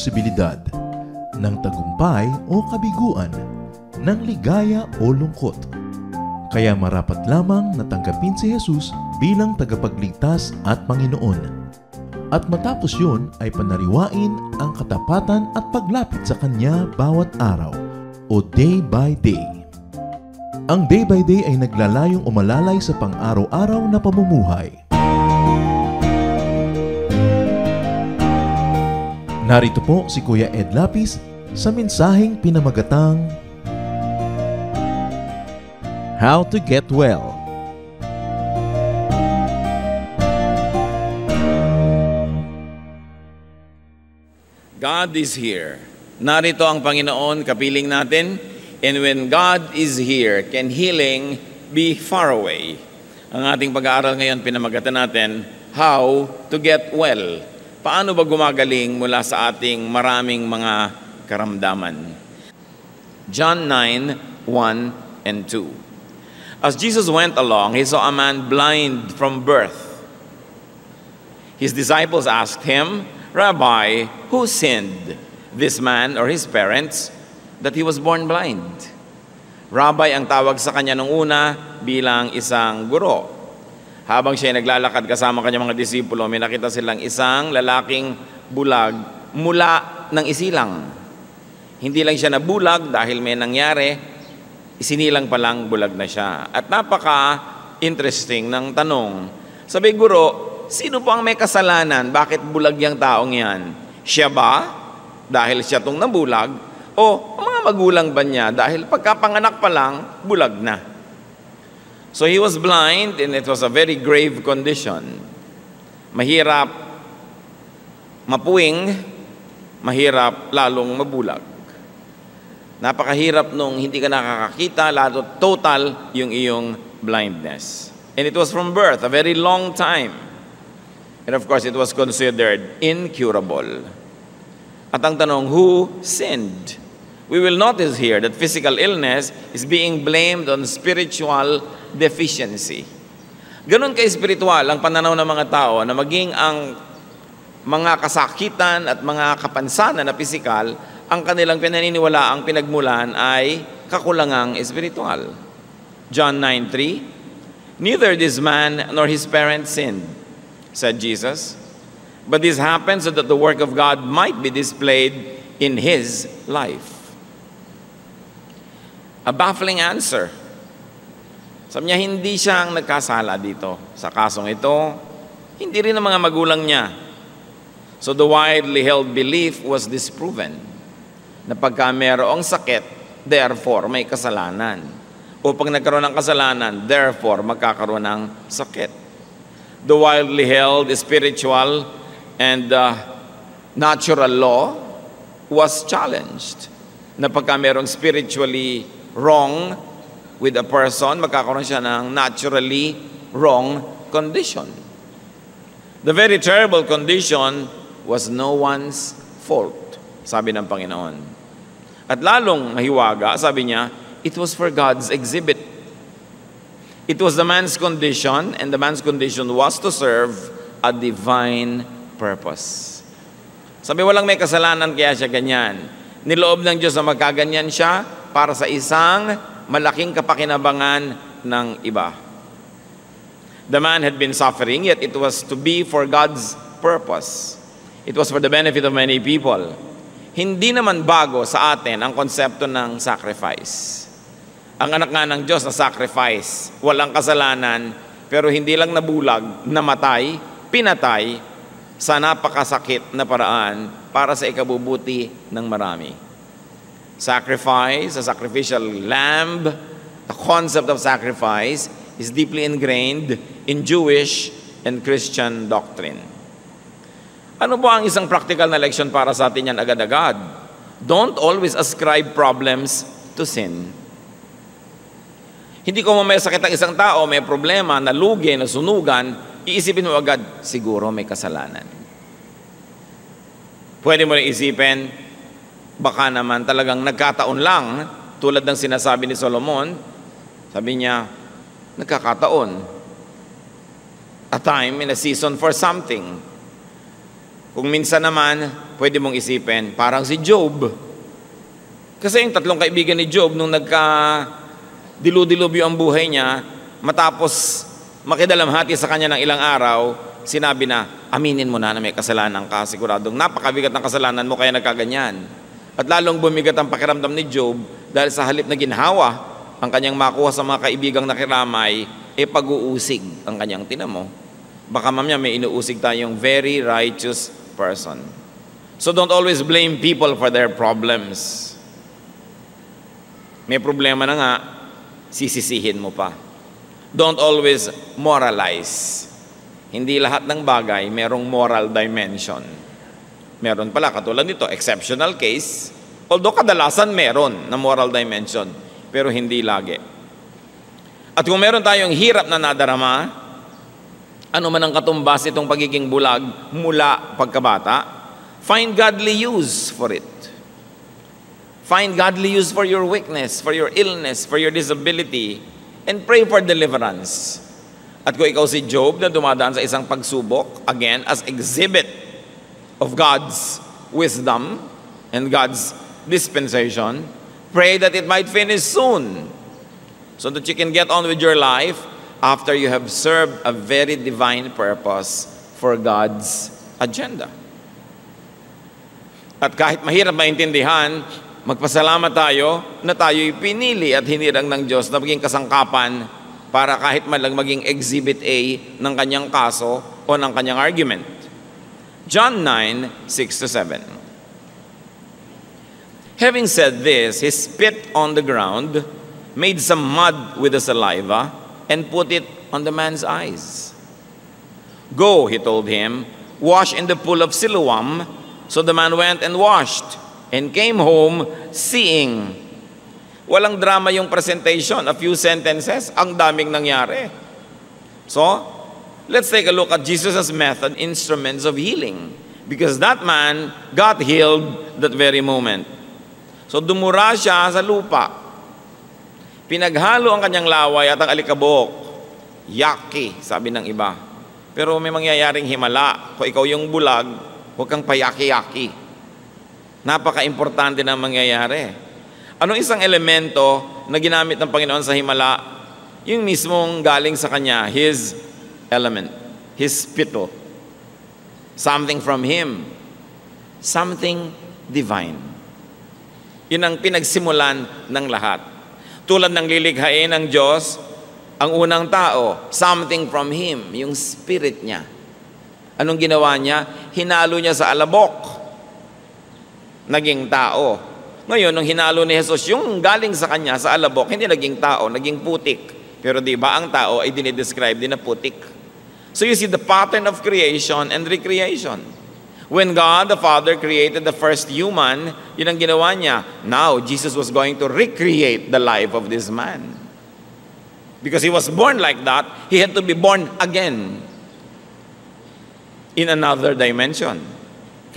posibilidad, ng tagumpay o kabiguan, ng ligaya o lungkot. Kaya marapat lamang na tanggapin si Jesus bilang tagapagligtas at Panginoon. At matapos yun ay panariwain ang katapatan at paglapit sa Kanya bawat araw o day by day. Ang day by day ay naglalayong umalalay sa pang-araw-araw na pamumuhay. Narito po si Kuya Ed Lapis sa mensaheng pinamagatang How to Get Well. God is here. Narito ang Panginoon, kapiling natin. And when God is here, can healing be far away? Ang ating pag-aaral ngayon, pinamagatan natin, How to Get Well. Paano ba gumagaling mula sa ating maraming mga karamdaman? John 9, 1 and 2. As Jesus went along, he saw a man blind from birth. His disciples asked him, Rabbi, who sinned, this man or his parents, that he was born blind? Rabbi ang tawag sa kanya nung una bilang isang guro. Habang siya naglalakad kasama kanyang mga disipulo, may nakita silang isang lalaking bulag mula ng isilang. Hindi lang siya nabulag dahil may nangyari, isinilang pa lang bulag na siya. At napaka-interesting ng tanong. Sabi, guro, sino po ang may kasalanan? Bakit bulag yung taong yan? Siya ba? Dahil siya tong nabulag? O ang mga magulang ba niya? Dahil pagkapanganak pa lang, bulag na. So he was blind and it was a very grave condition. Mahirap mapuwing, mahirap lalong mabulag. Napakahirap nung hindi ka nakakakita, lalo total yung iyong blindness. And it was from birth, a very long time. And of course, it was considered incurable. At ang tanong, who sinned? We will notice here that physical illness is being blamed on spiritual deficiency. Ganon ka-espiritual ang pananaw ng mga tao na maging ang mga kasakitan at mga kapansanan na pisikal, ang kanilang pinaniniwala, ang pinagmulan ay kakulangang espiritual. John 9:3, neither this man nor his parents sinned, said Jesus, but this happened so that the work of God might be displayed in his life. A baffling answer. Sabi niya, hindi siya ang nagkasala dito. Sa kasong ito, hindi rin ang mga magulang niya. So the widely held belief was disproven na pagka mayroong sakit, therefore may kasalanan. O pag nagkaroon ng kasalanan, therefore magkakaroon ng sakit. The widely held spiritual and natural law was challenged. Na pagka mayroong spiritually wrong with a person, magkakaroon siya ng naturally wrong condition. The very terrible condition was no one's fault, sabi ng Panginoon. At lalong mahiwaga, sabi niya, it was for God's exhibit. It was the man's condition, and the man's condition was to serve a divine purpose. Sabi, walang may kasalanan kaya siya ganyan. Niloob ng Diyos na magkaganyan siya para sa isang malaking kapakinabangan ng iba. The man had been suffering, yet it was to be for God's purpose. It was for the benefit of many people. Hindi naman bago sa atin ang konsepto ng sacrifice. Ang anak nga ng Diyos na sacrifice, walang kasalanan, pero hindi lang nabulag, namatay, pinatay sa napakasakit na paraan para sa ikabubuti ng marami. Sacrifice, a sacrificial lamb, the concept of sacrifice is deeply ingrained in Jewish and Christian doctrine. Ano po ang isang practical na leksyon para sa atin yan agad-agad? Don't always ascribe problems to sin. Hindi ko may sakit ang isang tao, may problema, nalugi, nasunugan, iisipin mo agad, siguro may kasalanan. Pwede mo rin isipin, baka naman talagang nagkataon lang, tulad ng sinasabi ni Solomon, sabi niya, nagkakataon. A time and a season for something. Kung minsan naman, pwede mong isipin, parang si Job. Kasi yung tatlong kaibigan ni Job, nung nagka-diludilubyo ang buhay niya, matapos makidalamhati sa kanya ng ilang araw, sinabi na, aminin mo na may kasalanan ka, siguradong napakabigat ng kasalanan mo kaya nagkaganyan. At lalong bumigat ang pakiramdam ni Job dahil sa halip na ginhawa ang kanyang makuha sa mga kaibigang nakiramay, pag-uusig ang kanyang tinamo. Baka mamaya may inuusig tayong very righteous person. So don't always blame people for their problems. May problema na nga, sisisihin mo pa. Don't always moralize. Hindi lahat ng bagay merong moral dimension. Meron pala, katulad nito, exceptional case. Although kadalasan meron na moral dimension, pero hindi lagi. At kung meron tayong hirap na nadarama, ano man ang katumbas itong pagiging bulag mula pagkabata, find godly use for it. Find godly use for your weakness, for your illness, for your disability, and pray for deliverance. At kung ikaw si Job na dumadaan sa isang pagsubok, again, as exhibit of God's wisdom and God's dispensation, pray that it might finish soon so that you can get on with your life after you have served a very divine purpose for God's agenda. At kahit mahirap maintindihan, magpasalamat tayo na tayo'y pinili at hinirang ng Diyos na maging kasangkapan para kahit man lang maging exhibit A ng kanyang kaso o ng kanyang argument. John 9:6-7. Having said this, he spit on the ground, made some mud with the saliva, and put it on the man's eyes. Go, he told him, wash in the pool of Siloam. So the man went and washed and came home seeing. Walang drama yung presentation, a few sentences, ang daming nangyari. So, let's take a look at Jesus' method, instruments of healing. Because that man got healed that very moment. So, dumura siya sa lupa. Pinaghalo ang kanyang laway at ang alikabok. Yaki, sabi ng iba. Pero may mangyayaring himala. Kung ikaw yung bulag, huwag kang payaki-yaki. Napaka-importante na mangyayari. Anong isang elemento na ginamit ng Panginoon sa himala? Yung mismong galing sa Kanya, His element, His spittle. Something from Him. Something divine. Yun ang pinagsimulan ng lahat. Tulad ng lilikhain ng Diyos, ang unang tao, something from Him, yung spirit niya. Anong ginawa niya? Hinalo niya sa alabok. Naging tao. Ngayon, nung hinalo ni Jesus, yung galing sa kanya sa alabok, hindi naging tao, naging putik. Pero di ba ang tao ay dinidescribe din na putik? So you see the pattern of creation and recreation. When God the Father created the first human, yun ang ginawa niya. Now, Jesus was going to recreate the life of this man. Because he was born like that, he had to be born again in another dimension.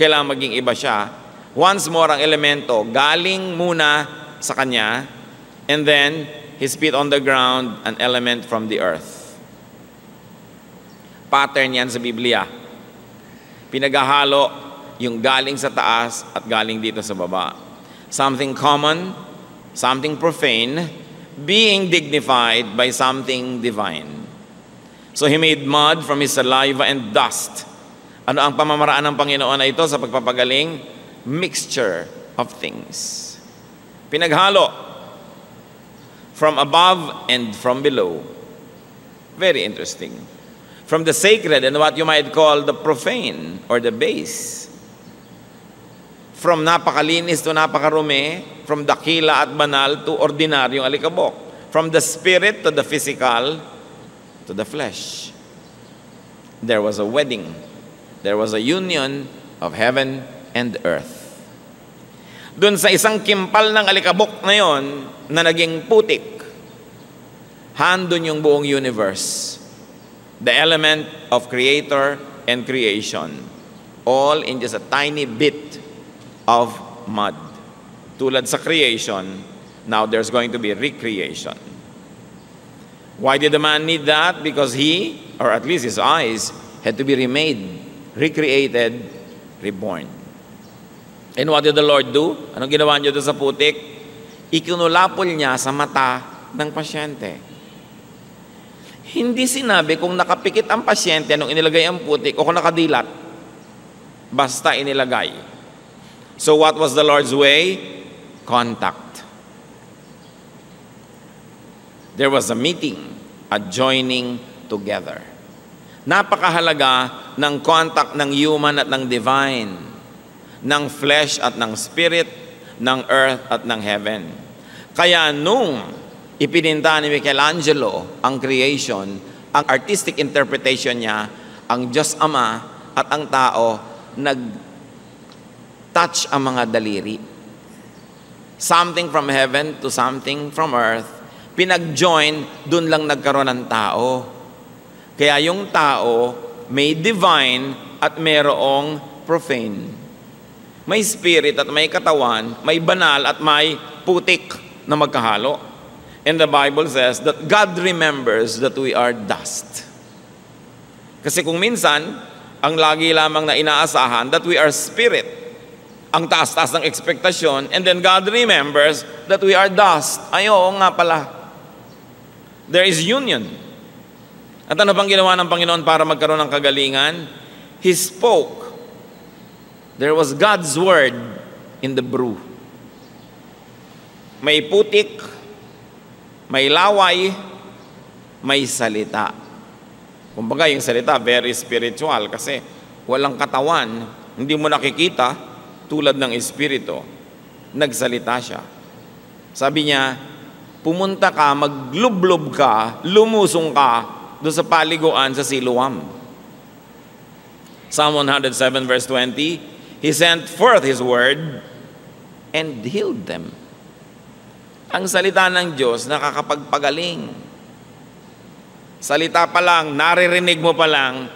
Kailangan maging iba siya. Once more ang elemento, galing muna sa kanya, and then he spit on the ground an element from the earth. Pattern yan sa Biblia. Pinaghahalo yung galing sa taas at galing dito sa baba. Something common, something profane, being dignified by something divine. So he made mud from his saliva and dust. Ano ang pamamaraan ng Panginoon na ito sa pagpapagaling? Mixture of things. Pinaghalo from above and from below. Very interesting. From the sacred and what you might call the profane or the base. From napakalinis to napakarumi, from dakila at banal to ordinaryong alikabok. From the spirit to the physical to the flesh. There was a wedding. There was a union of heaven and earth. Doon sa isang kimpal ng alikabok na yon na naging putik, handon yung buong universe. The element of creator and creation. All in just a tiny bit of mud. Tulad sa creation, now there's going to be recreation. Why did the man need that? Because he, or at least his eyes, had to be remade, recreated reborn. And what did the Lord do? Anong ginawa niyo doon sa putik? Ikinulapol niya sa mata ng pasyente. Hindi sinabi kung nakapikit ang pasyente nung inilagay ang putik o kung nakadilat. Basta inilagay. So what was the Lord's way? Contact. There was a meeting, a joining together. Napakahalaga ng contact ng human at ng divine, ng flesh at ng spirit, ng earth at ng heaven. Kaya nung ipininta ni Michelangelo ang creation, ang artistic interpretation niya, ang Diyos Ama at ang tao nag-touch ang mga daliri. Something from heaven to something from earth, pinag-join, dun lang nagkaroon ng tao. Kaya yung tao may divine at mayroong profane. May spirit at may katawan, may banal at may putik na magkahalo. And the Bible says that God remembers that we are dust. Kasi kung minsan, ang lagi lamang na inaasahan that we are spirit, ang taas-taas ng ekspektasyon, and then God remembers that we are dust. Ay, oo nga pala. There is union. At ano pang ginawa ng Panginoon para magkaroon ng kagalingan? He spoke. There was God's word in the brew. May putik, may laway, may salita. Kumbaga yung salita, very spiritual kasi walang katawan, hindi mo nakikita tulad ng espiritu. Nagsalita siya. Sabi niya, pumunta ka, maglublob ka, lumusong ka doon sa paliguan sa Siloam. Psalm 107 verse 20, He sent forth His word and healed them. Ang salita ng Diyos nakakapagpagaling. Salita pa lang, naririnig mo pa lang,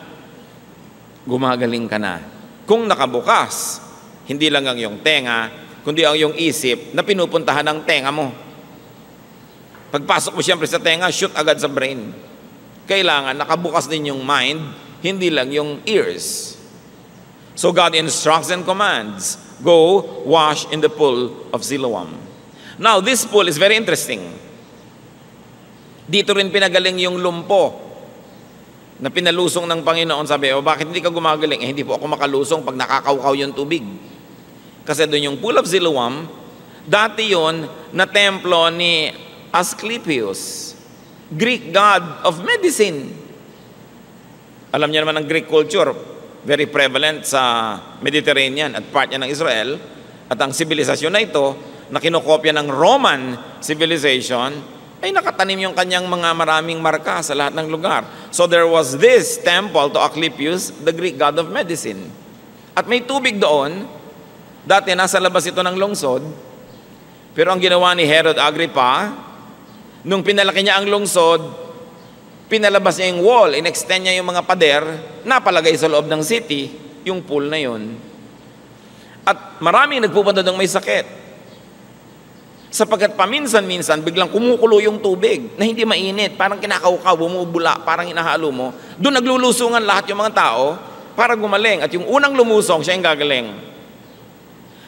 gumagaling ka na. Kung nakabukas, hindi lang ang iyong tenga, kundi ang iyong isip na pinupuntahan ng tenga mo. Pagpasok mo siyempre sa tenga, shoot agad sa brain. Kailangan nakabukas din yung mind, hindi lang yung ears. So God instructs and commands, go wash in the pool of Siloam. Now, this pool is very interesting. Dito rin pinagaling yung lumpo na pinalusong ng Panginoon. Sabi, bakit hindi ka gumagaling? Hindi po ako makalusong pag nakakaukaw yung tubig. Kasi doon yung pool of Siloam, dati yon na templo ni Asclepius, Greek god of medicine. Alam niyo naman ang Greek culture, very prevalent sa Mediterranean at part niya ng Israel. At ang sibilisasyon na ito, na kinokopya ng Roman civilization, ay nakatanim yung kanyang mga maraming marka sa lahat ng lugar. So there was this temple to Asclepius, the Greek god of medicine. At may tubig doon. Dati nasa labas ito ng lungsod. Pero ang ginawa ni Herod Agrippa, nung pinalaki niya ang lungsod, pinalabas niya yung wall, in-extend niya yung mga pader, napalagay sa loob ng city, yung pool na yun. At maraming nagpupunta doon may sakit. Sapagkat paminsan-minsan, biglang kumukulo yung tubig na hindi mainit, parang kinakaukaw, bumubula, parang inahalo mo. Doon naglulusungan lahat yung mga tao para gumaling. At yung unang lumusong, siya yung gagaling.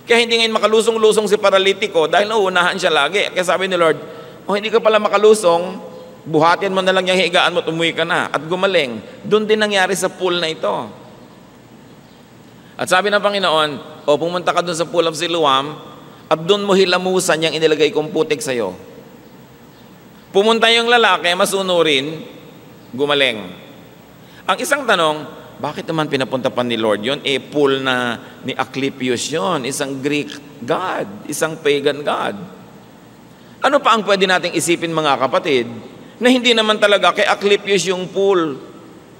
Kaya hindi ngayon makalusong-lusong si paralitiko dahil nauunahan siya lagi. Kaya sabi ni Lord, hindi ka pala makalusong, buhatin mo na lang yung higaan mo, tumuwi ka na at gumaling. Doon din nangyari sa pool na ito. At sabi ng Panginoon, pumunta ka doon sa pool of Siloam at doon mo hilamusan yung inilagay kong putik sa'yo. Pumunta yung lalaki, masunurin, gumaling. Ang isang tanong, bakit naman pinapunta pa ni Lord yun? Pool na ni Asclepius yun, isang Greek god, isang pagan god. Ano pa ang pwede nating isipin mga kapatid, na hindi naman talaga kay Asclepius yung pool.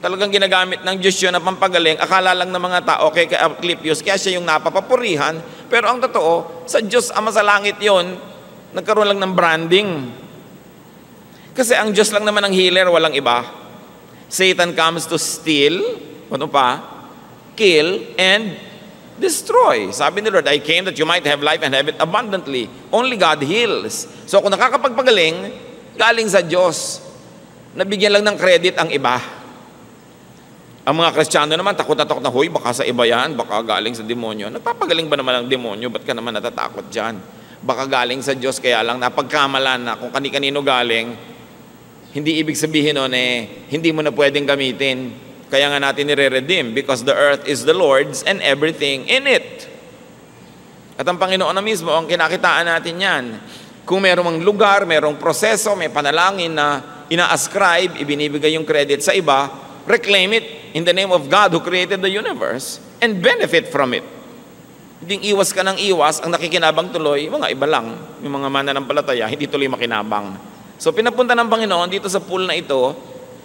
Talagang ginagamit ng Diyos yun na pampagaling. Akala lang ng mga tao kay Asclepius, kaya siya yung napapapurihan. Pero ang totoo, sa Diyos Ama sa langit yon, nagkaroon lang ng branding. Kasi ang Diyos lang naman ang healer, walang iba. Satan comes to steal, ano pa? Kill, and destroy. Sabi ni Lord, I came that you might have life and have it abundantly. Only God heals. So kung nakakapagpagaling, galing sa Diyos. Nabigyan lang ng credit ang iba. Ang mga Kristiyano naman, takot na takot na, hoy, baka sa iba yan, baka galing sa demonyo. Nagpapagaling ba naman ang demonyo? Ba't ka naman natatakot dyan? Baka galing sa Diyos, kaya lang napagkamalan na kung kani-kanino galing, hindi ibig sabihin nun hindi mo na pwedeng gamitin. Kaya nga natin nire-redeem, because the earth is the Lord's and everything in it. At ang Panginoon na mismo, ang kinakitaan natin yan. Kung merong lugar, merong proseso, may panalangin na ina-ascribe, ibinibigay yung credit sa iba, reclaim it in the name of God who created the universe and benefit from it. Hindi iwas ka ng iwas, ang nakikinabang tuloy, mga iba lang, yung mga mananampalataya, hindi tuloy makinabang. So pinapunta ng Panginoon dito sa pool na ito,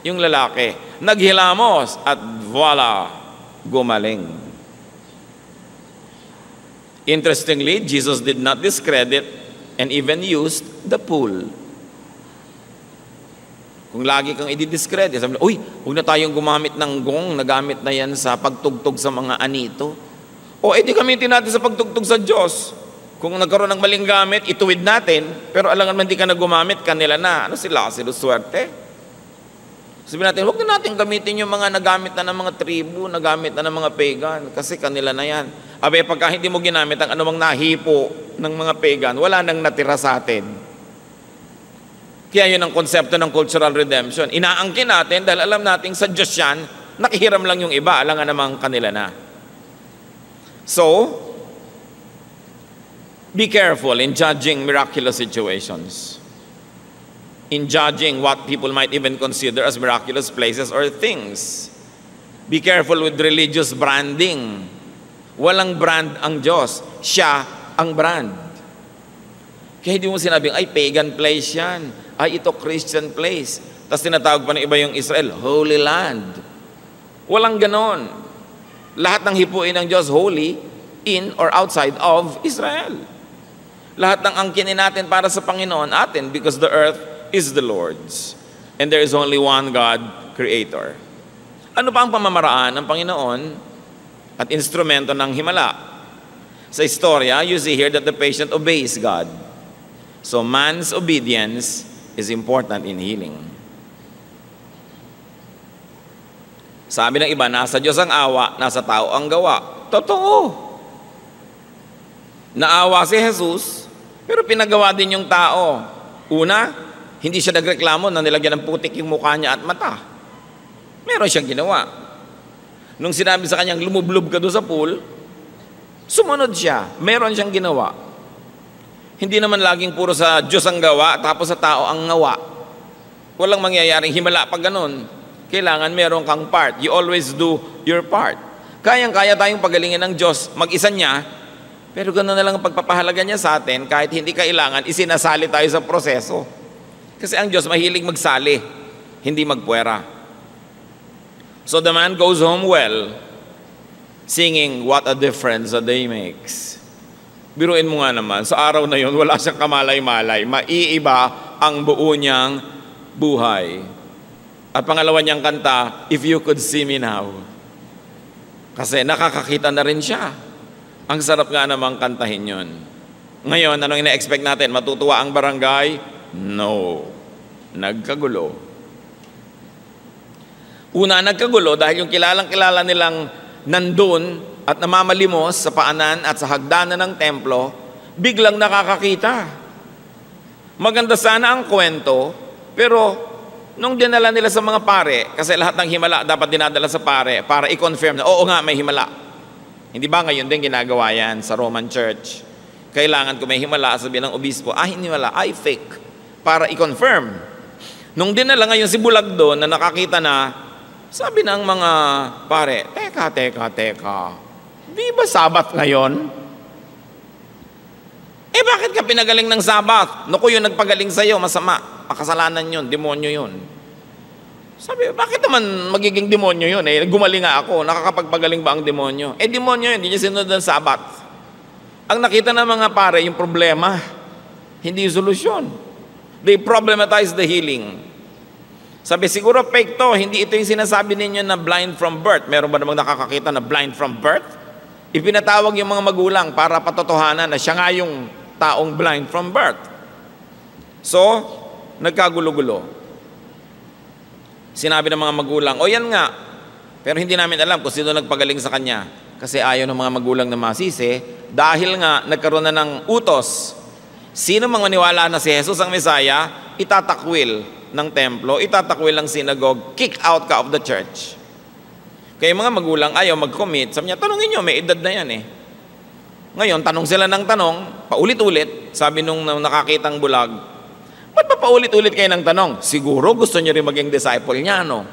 yung lalaki, naghilamos at voila, gumaling. Interestingly, Jesus did not discredit and even used the pool. Kung lagi kang i-discredit, sabi na, uy, huwag na tayong gumamit ng gong, nagamit na yan sa pagtugtog sa mga anito. O edi gamitin natin sa pagtugtog sa Diyos. Kung nagkaroon ng maling gamit, ituwid natin, pero alangan man di ka na gumamit, kanila na. Ano sila? Swerte. Sabi natin, huwag na natin gamitin yung mga nagamit na ng mga tribu, nagamit na ng mga pagan, kasi kanila na yan. Abe, pagka hindi mo ginamit ang anumang nahipo ng mga pagan, wala nang natira sa atin. Kaya yun ang konsepto ng cultural redemption. Inaangkin natin dahil alam natin sa Diyos yan, nakihiram lang yung iba, alangan namang kanila na. So, be careful in judging miraculous situations. In judging what people might even consider as miraculous places or things. Be careful with religious branding. Walang brand ang Diyos. Siya ang brand. Kaya hindi mo sinabing, ay, pagan place yan. Ay, ito Christian place. Tapos tinatawag pa ng iba yung Israel, Holy Land. Walang ganon. Lahat ng hipuin ng Diyos, holy, in or outside of Israel. Lahat ng angkinin natin para sa Panginoon, atin, because the earth is the Lord's. And there is only one God, Creator. Ano pa ang pamamaraan ng Panginoon at instrumento ng himala? Sa istorya, you see here that the patient obeys God. So man's obedience is important in healing. Sabi ng iba, nasa Diyos ang awa, nasa tao ang gawa. Totoo. Naawa si Jesus, pero pinagawa din yung tao. Una, hindi siya nagreklamo na nilagyan ng putik yung mukha niya at mata. Meron siyang ginawa. Nung sinabi sa kanyang lumublob ka doon sa pool, sumunod siya. Meron siyang ginawa. Hindi naman laging puro sa Diyos ang gawa, tapos sa tao ang ngawa. Walang mangyayaring himala pag ganun. Kailangan meron kang part. You always do your part. Kayang-kaya tayong pagalingin ng Diyos, mag-isa niya, pero gano'n na lang ang pagpapahalaga niya sa atin, kahit hindi kailangan, isinasali tayo sa proseso. Kasi ang Diyos mahilig magsali, hindi magpuwera. So the man goes home well, singing, what a difference a day makes. Biruin mo nga naman, sa araw na yun, wala siyang kamalay-malay. Maiiba ang buo niyang buhay. At pangalawa niyang kanta, If You Could See Me Now. Kasi nakakakita na rin siya. Ang sarap nga namang kantahin yun. Ngayon, anong ina-expect natin? Matutuwa ang barangay? No. Nagkagulo. Una, nagkagulo dahil yung kilalang-kilala nilang nandun at namamalimos sa paanan at sa hagdanan ng templo, biglang nakakakita. Maganda sana ang kwento, pero nung dinala nila sa mga pare, kasi lahat ng himala dapat dinadala sa pare para i-confirm na, oo nga, may himala. Hindi ba ngayon din ginagawa yan sa Roman Church? Kailangan kung may himala, sabihin ng obispo, hindi himala, fake. Para i-confirm. Nung dinala ngayon si Bulag doon na nakakita na, sabi ng mga pare, teka. Di ba Sabat ngayon? Bakit ka pinagaling ng Sabat? Naku, yung nagpagaling sa'yo, masama. Makasalanan yun, demonyo yun. Sabi, bakit naman magiging demonyo yun? Gumaling nga ako, nakakapagpagaling ba ang demonyo? Demonyo yun, hindi niya sinunod ng Sabat. Ang nakita ng mga pare, yung problema, hindi yung solusyon. They problematize the healing. Sabi, siguro fake to, hindi ito yung sinasabi ninyo na blind from birth. Meron ba namang nakakakita na blind from birth? Ipinatawag yung mga magulang para patotohanan na siya nga yung taong blind from birth. So, nagkagulo-gulo. Sinabi ng mga magulang, yan nga, Pero hindi namin alam kung sino nagpagaling sa kanya. Kasi ayaw ng mga magulang na masisi, dahil nga nagkaroon na ng utos. Sino mang maniwala na si Jesus ang Messiah, itatakwil ng templo, itatakwil ng synagogue, kick out ka of the church. Kaya mga magulang ayaw mag-commit, sabi niya, tanungin niyo, may edad na yan eh. Ngayon, tanong sila ng tanong, paulit-ulit, sabi nung nakakitang bulag, ba't pa paulit-ulit kayo ng tanong? Siguro gusto niyo rin maging disciple niya, no?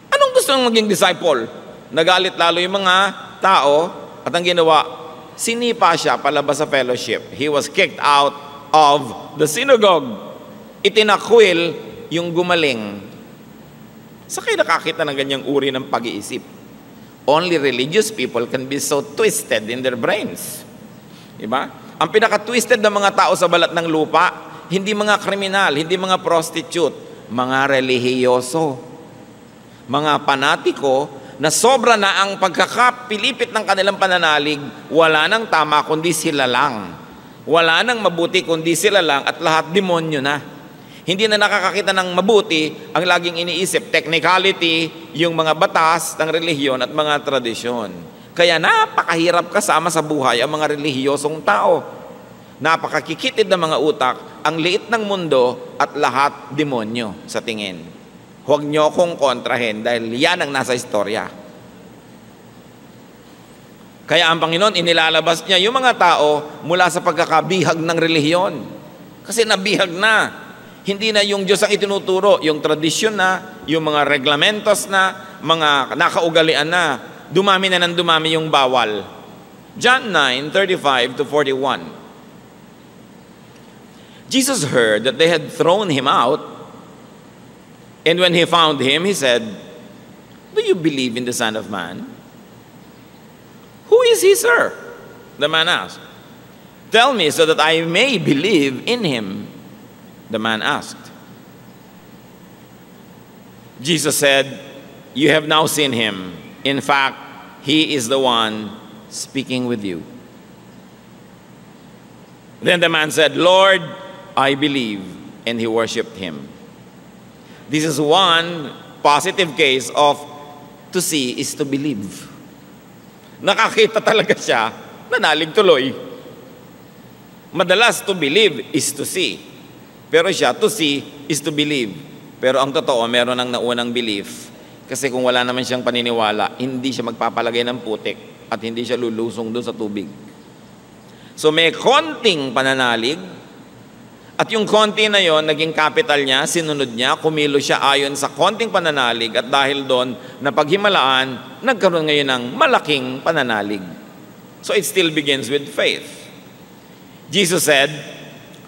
Anong gusto niyong maging disciple? Nagalit lalo yung mga tao, at ang ginawa, sinipa siya palabas sa fellowship. He was kicked out of the synagogue. Itinakwil yung gumaling. Sa kayo nakakita ng ganyang uri ng pag-iisip? Only religious people can be so twisted in their brains. Diba? Ang pinaka-twisted ng mga tao sa balat ng lupa, hindi mga kriminal, hindi mga prostitute, mga relihiyoso, mga panatiko na sobra na ang pagkakapilipit ng kanilang pananalig, wala nang tama kundi sila lang. Wala nang mabuti kundi sila lang at lahat demonyo na. Hindi na nakakakita ng mabuti, ang laging iniisip, technicality, yung mga batas ng relihiyon at mga tradisyon. Kaya napakahirap kasama sa buhay ang mga relihiyosong tao. Napakakikitid ng mga utak, ang liit ng mundo at lahat demonyo sa tingin. Huwag niyo akong kontrahin dahil yan ang nasa istorya. Kaya ang Panginoon, inilalabas niya yung mga tao mula sa pagkakabihag ng relihiyon. Kasi nabihag na. Hindi na yung Diyos ang itinuturo, yung tradisyon na, yung mga reglamentos na, mga nakaugalian na, dumami na ng dumami yung bawal. John 9:35-41. Jesus heard that they had thrown him out, and when he found him, he said, "Do you believe in the Son of Man?" "Who is he, sir?" the man asked. "Tell me so that I may believe in him," the man asked. Jesus said, "You have now seen him. In fact, he is the one speaking with you." Then the man said, "Lord, I believe," and he worshipped him. This is one positive case of to see is to believe. Nakakita talaga siya, nanalig tuloy. Madalas to believe is to see. Pero siya, to see is to believe. Pero ang totoo, meron ng naunang belief. Kasi kung wala naman siyang paniniwala, hindi siya magpapalagay ng putik at hindi siya lulusong doon sa tubig. So may konting pananalig, at yung konti na yon, naging capital niya, sinunod niya, kumilo siya ayon sa konting pananalig, at dahil doon, napaghimalaan, nagkaroon ngayon ng malaking pananalig. So it still begins with faith. Jesus said,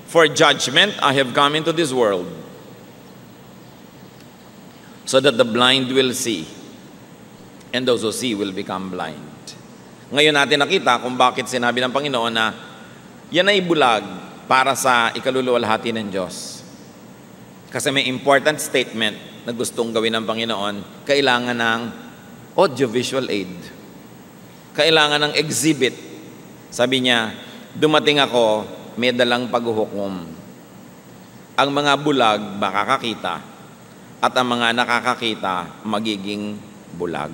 "For judgment I have come into this world, so that the blind will see, and those who see will become blind." Ngayon natin nakita kung bakit sinabi ng Panginoon na yan ay bulag para sa ikaluluwalhati ng Diyos. Kasi may important statement na gustong gawin ng Panginoon, kailangan ng audiovisual aid. Kailangan ng exhibit. Sabi niya, dumating ako, may dalang paghuhukom. Ang mga bulag makakakita at ang mga nakakakita magiging bulag.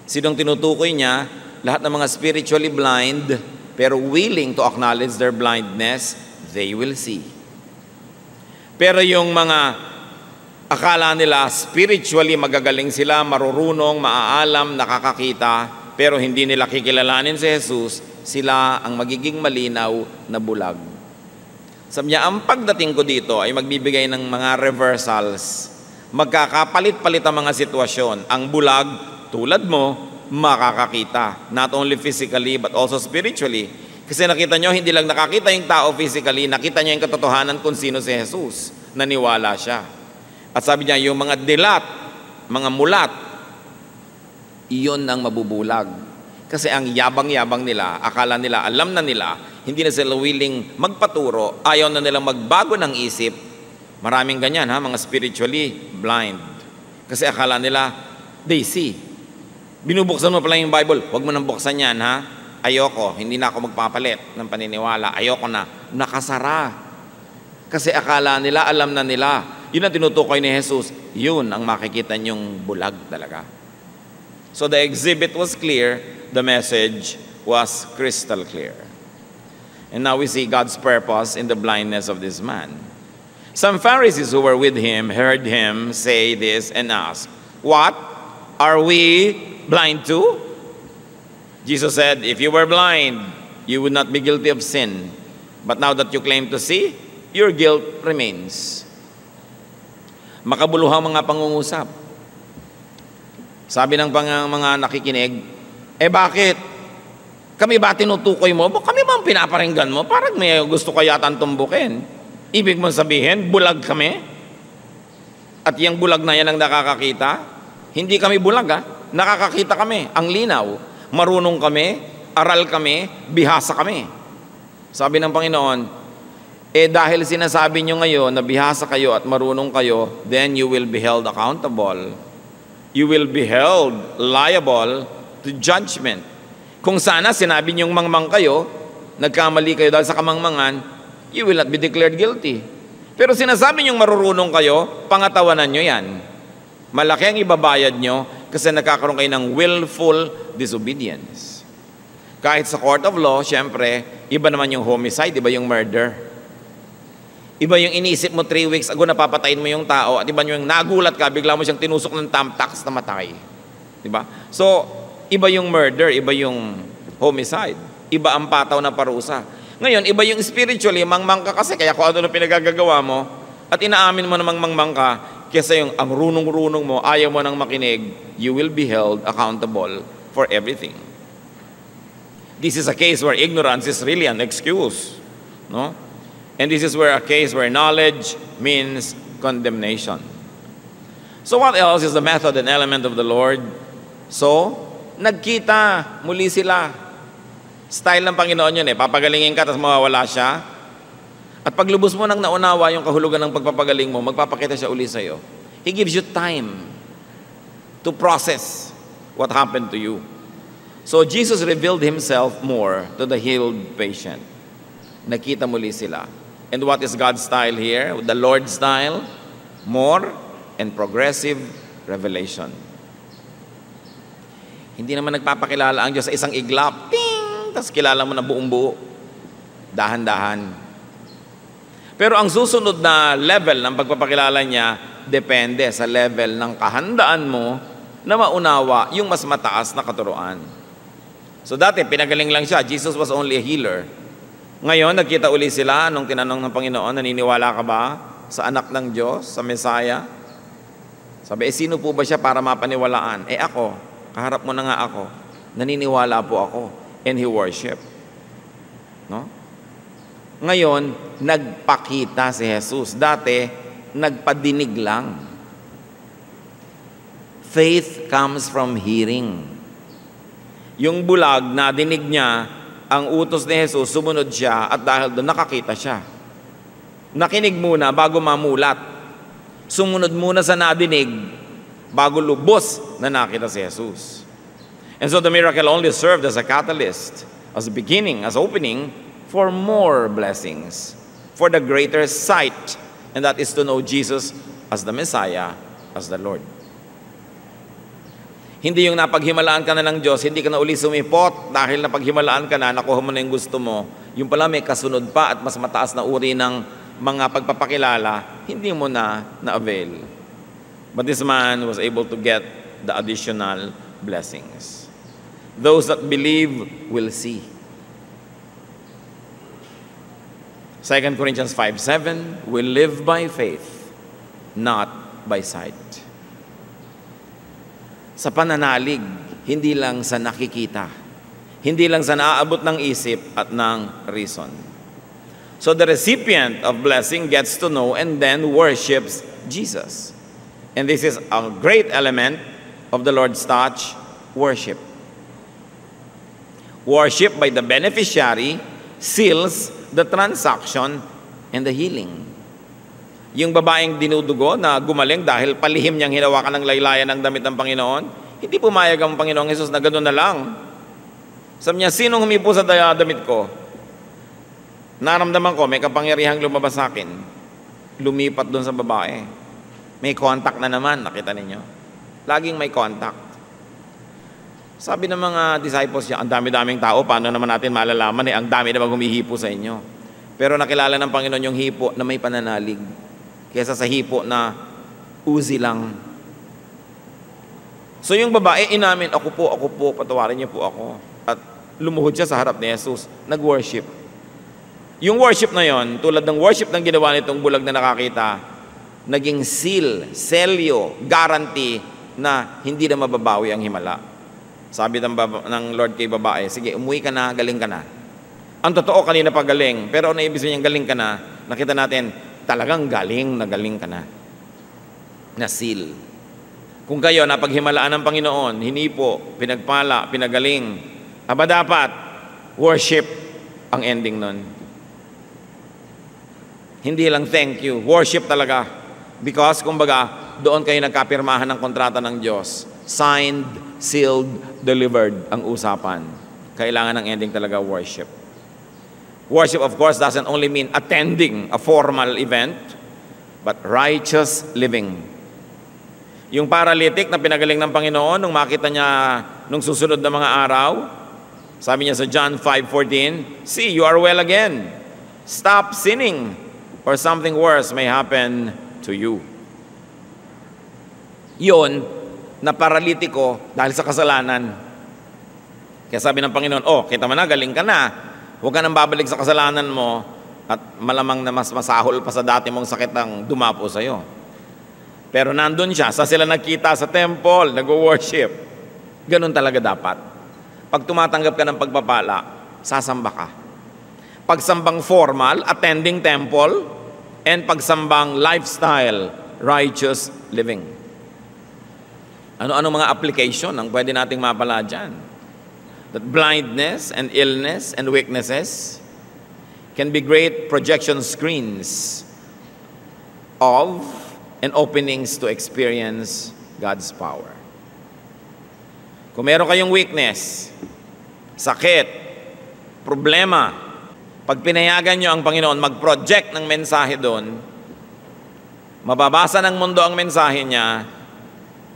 Sinong tinutukoy niya? Lahat ng mga spiritually blind pero willing to acknowledge their blindness, they will see. Pero yung mga akala nila spiritually magagaling sila, marurunong, maaalam, nakakakita, pero hindi nila kikilalanin si Jesus, sila ang magiging malinaw na bulag. Sabi niya, ang pagdating ko dito ay magbibigay ng mga reversals. Magkakapalit-palit ang mga sitwasyon. Ang bulag, tulad mo, makakakita. Not only physically, but also spiritually. Kasi nakita nyo, hindi lang nakakita yung tao physically, nakita niya yung katotohanan kung sino si Jesus. Naniwala siya. At sabi niya, yung mga dilat, mga mulat, iyon ang mabubulag. Kasi ang yabang-yabang nila, akala nila, alam na nila, hindi na sila willing magpaturo, ayaw na nilang magbago ng isip. Maraming ganyan, mga spiritually blind. Kasi akala nila, they see. Binubuksan mo pala yung Bible, huwag mo nang buksan yan, Ayoko, hindi na ako magpapalit ng paniniwala. Ayoko na. Nakasara. Kasi akala nila, alam na nila. yun ang tinutukoy ni Jesus, yun ang makikita niyong bulag talaga. So the exhibit was clear, the message was crystal clear. And now we see God's purpose in the blindness of this man. Some Pharisees who were with him heard him say this and asked, "What? Are we blind too?" Jesus said, "If you were blind, you would not be guilty of sin. But now that you claim to see, your guilt remains." Makabuluhang mga pangungusap. Sabi ng mga nakikinig, bakit? Kami ba tinutukoy mo? Kami ba ang pinaparinggan mo? Parang may gusto ka yata tumbukin. Ibig mong sabihin, bulag kami? At yung bulag na yan ang nakakakita? Hindi kami bulag nakakakita kami. Ang linaw. Marunong kami, aral kami, bihasa kami. Sabi ng Panginoon, dahil sinasabi nyo ngayon na bihasa kayo at marunong kayo, then you will be held accountable. You will be held liable to judgment. Kung sana sinabi niyong mangmang kayo, nagkamali kayo dahil sa kamangmangan, you will not be declared guilty. Pero sinasabi niyong marurunong kayo, pangatawanan nyo yan. Malaki ang ibabayad nyo kasi nagkakaroon kayo ng willful disobedience. Kahit sa court of law, syempre, iba naman yung homicide, iba yung murder. Iba yung inisip mo 3 weeks ago, napapatayin mo yung tao, at iba yung nagulat ka, bigla mo siyang tinusok ng thumbtacks na matay. Diba? So, iba yung murder, iba yung homicide. Iba ang pataw na parusa. Ngayon, iba yung spiritually, mangmang ka kasi, kaya kung ano na pinagagagawa mo, at inaamin mo na mangmang ka, kesa yung ang runong-runong mo, ayaw mo nang makinig, you will be held accountable for everything. This is a case where ignorance is really an excuse. No? And this is where a case where knowledge means condemnation. So what else is the method and element of the Lord? So, nagkita muli sila. Style ng Panginoon yun papagalingin ka tapos mawawala siya. At paglubos mo nang naunawa yung kahulugan ng pagpapagaling mo, magpapakita siya uli sa'yo. He gives you time to process what happened to you. So Jesus revealed Himself more to the healed patient. Nakita muli sila. And what is God's style here? The Lord's style? More and progressive revelation. Hindi naman nagpapakilala ang Diyos sa isang iglap. Ting! Tapos kilala mo na buong buo. Dahan-dahan. Pero ang susunod na level ng pagpapakilala niya, depende sa level ng kahandaan mo na maunawa yung mas mataas na katuruan. So dati, pinagaling lang siya. Jesus was only a healer. Ngayon, nagkita uli sila nung tinanong ng Panginoon, naniniwala ka ba sa anak ng Diyos, sa Mesaya? Sabi, sino po ba siya para mapaniwalaan? Ako, kaharap mo na nga ako. Naniniwala po ako. And he worshiped. No? Ngayon, nagpakita si Jesus. Dati, nagpadinig lang. Faith comes from hearing. Yung bulag, nadinig niya ang utos ni Jesus, sumunod siya at dahil doon nakakita siya. Nakinig muna bago mamulat. Sumunod muna sa nadinig bago lubos na nakita si Jesus. And so the miracle only served as a catalyst, as a beginning, as opening for more blessings, for the greater sight, and that is to know Jesus as the Messiah, as the Lord. Hindi yung napaghimalaan ka na ng Diyos, hindi ka na uli sumipot dahil napaghimalaan ka na, nakuha mo na yung gusto mo. Yung pala may kasunod pa at mas mataas na uri ng mga pagpapakilala, hindi mo na na-avail. But this man was able to get the additional blessings. Those that believe will see. 2 Corinthians 5:7, we live by faith, not by sight. Sa pananalig, hindi lang sa nakikita, hindi lang sa naaabot ng isip at ng reason. So the recipient of blessing gets to know and then worships Jesus. And this is a great element of the Lord's touch, worship. Worship by the beneficiary seals the transaction and the healing. Yung babaeng dinudugo na gumaling dahil palihim niyang hinawakan ng laylayan ng damit ng Panginoon, hindi pumayag ang Panginoong Jesus na gano'n na lang. Sabi niya, sinong humipo sa damit ko? Naramdaman ko, may kapangyarihang lumabas sa akin. Lumipat doon sa babae. May contact na naman, nakita ninyo? Laging may contact. Sabi ng mga disciples niya, ang dami-daming tao, paano naman natin malalaman ang dami naman humihipo sa inyo. Pero nakilala ng Panginoon yung hipo na may pananalig kaysa sa hipo na uzi lang. So yung babae, inamin, ako po, patawarin niyo po ako. At lumuhod siya sa harap ni Jesus, nag-worship. Yung worship na yon, tulad ng worship ng ginawa nitong bulag na nakakita, naging seal, selyo, guarantee na hindi na mababawi ang himala. Sabi ng Lord kay babae, sige, umuwi ka na, galing ka na. Ang totoo, kanina pa galing. Pero ano ibig sabihin galing ka na? Nakita natin, talagang galing ka na. Na seal. Kung kayo napaghimalaan ng Panginoon, hinipo, pinagpala, pinagaling, aba dapat, worship ang ending nun. Hindi lang thank you, worship talaga. Because, kumbaga, doon kayo nagkapirmahan ng kontrata ng Diyos. Signed, sealed, delivered ang usapan. Kailangan ng ending talaga worship. Worship, of course, doesn't only mean attending a formal event, but righteous living. Yung paralytic na pinagaling ng Panginoon, nung makita niya nung susunod na mga araw, sabi niya sa John 5:14, see, you are well again. Stop sinning, or something worse may happen to you. Yun, na paralitiko dahil sa kasalanan. Kaya sabi ng Panginoon, kita mo na, galing ka na. Huwag ka nang babalik sa kasalanan mo at malamang na mas masahol pa sa dati mong sakit ang dumapo sa'yo. Pero nandun siya, sa sila nagkita sa temple, nag-worship. Ganun talaga dapat. Pag tumatanggap ka ng pagpapala, sasamba ka. Pagsambang formal, attending temple, and pagsambang lifestyle, righteous living. Ano-ano mga application ang pwede nating mapala dyan? That blindness and illness and weaknesses can be great projection screens of and openings to experience God's power. Kung meron kayong weakness, sakit, problema, pag pinayagan nyo ang Panginoon mag-project ng mensahe doon, mababasa ng mundo ang mensahe niya,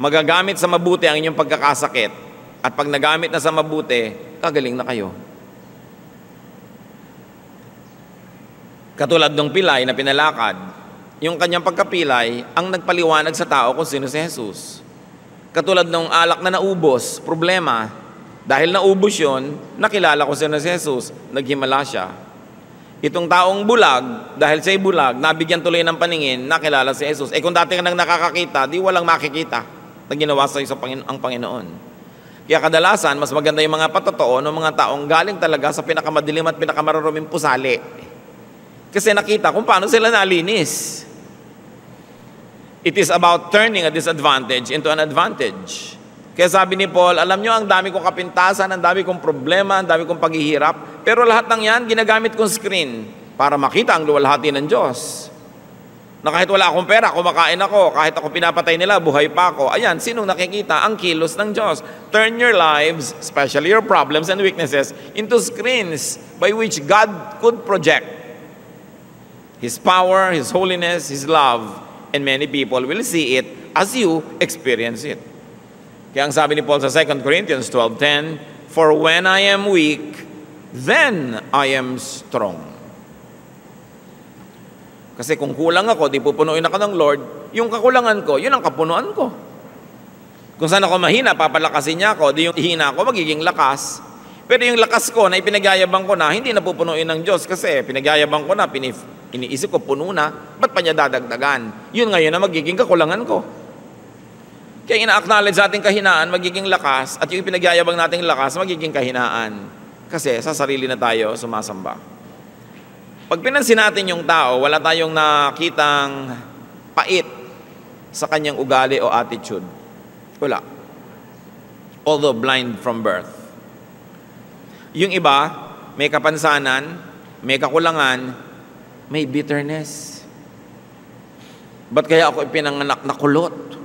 magagamit sa mabuti ang inyong pagkakasakit, at pag nagamit na sa mabuti, kagaling na kayo. Katulad ng pilay na pinalakad, yung kanyang pagkapilay ang nagpaliwanag sa tao kung sino si Jesus. Katulad ng alak na naubos, problema, dahil naubos yun, nakilala ko sino si Jesus, naghimala siya. Itong taong bulag, dahil siya'y bulag, nabigyan tuloy ng paningin, nakilala si Jesus. Kung dati ka nang nakakakita, di walang makikita na ginawa sa'yo ang Panginoon. Kaya kadalasan, mas maganda yung mga patotoo ng mga taong galing talaga sa pinakamadilim at pinakamaruruming pusali. Kasi nakita kung paano sila nalinis. It is about turning a disadvantage into an advantage. Kaya sabi ni Paul, alam nyo, ang dami kong kapintasan, ang dami kong problema, ang dami kong paghihirap, pero lahat ng yan, ginagamit kong screen para makita ang luwalhati ng Diyos. Na kahit wala akong pera, kumakain ako, kahit ako pinapatay nila, buhay pa ako. Ayan, sinong nakikita? Ang kilos ng Diyos. Turn your lives, especially your problems and weaknesses, into screens by which God could project His power, His holiness, His love, and many people will see it as you experience it. Kaya ang sabi ni Paul sa 2 Corinthians 12:10, for when I am weak, then I am strong. Kasi kung kulang ako, di pupunuin ako ng Lord, yung kakulangan ko, yun ang kapunuan ko. Kung saan ako mahina, papalakasin niya ako, di yung hina ako, magiging lakas. Pero yung lakas ko na ipinagyayabang ko na, hindi na pupunuin ng Diyos kasi pinagyayabang ko na, iniisip ko puno na, ba't pa niya dadagdagan? Yun ngayon na magiging kakulangan ko. Kaya ina-acknowledge sa ating kahinaan, magiging lakas, at yung pinagyayabang nating lakas, magiging kahinaan. Kasi sa sarili na tayo sumasamba. Pag pinansin natin yung tao, wala tayong nakitang pait sa kanyang ugali o attitude. Wala. Although blind from birth. Yung iba, may kapansanan, may kakulangan, may bitterness. Ba't kaya ako ipinanganak na kulot?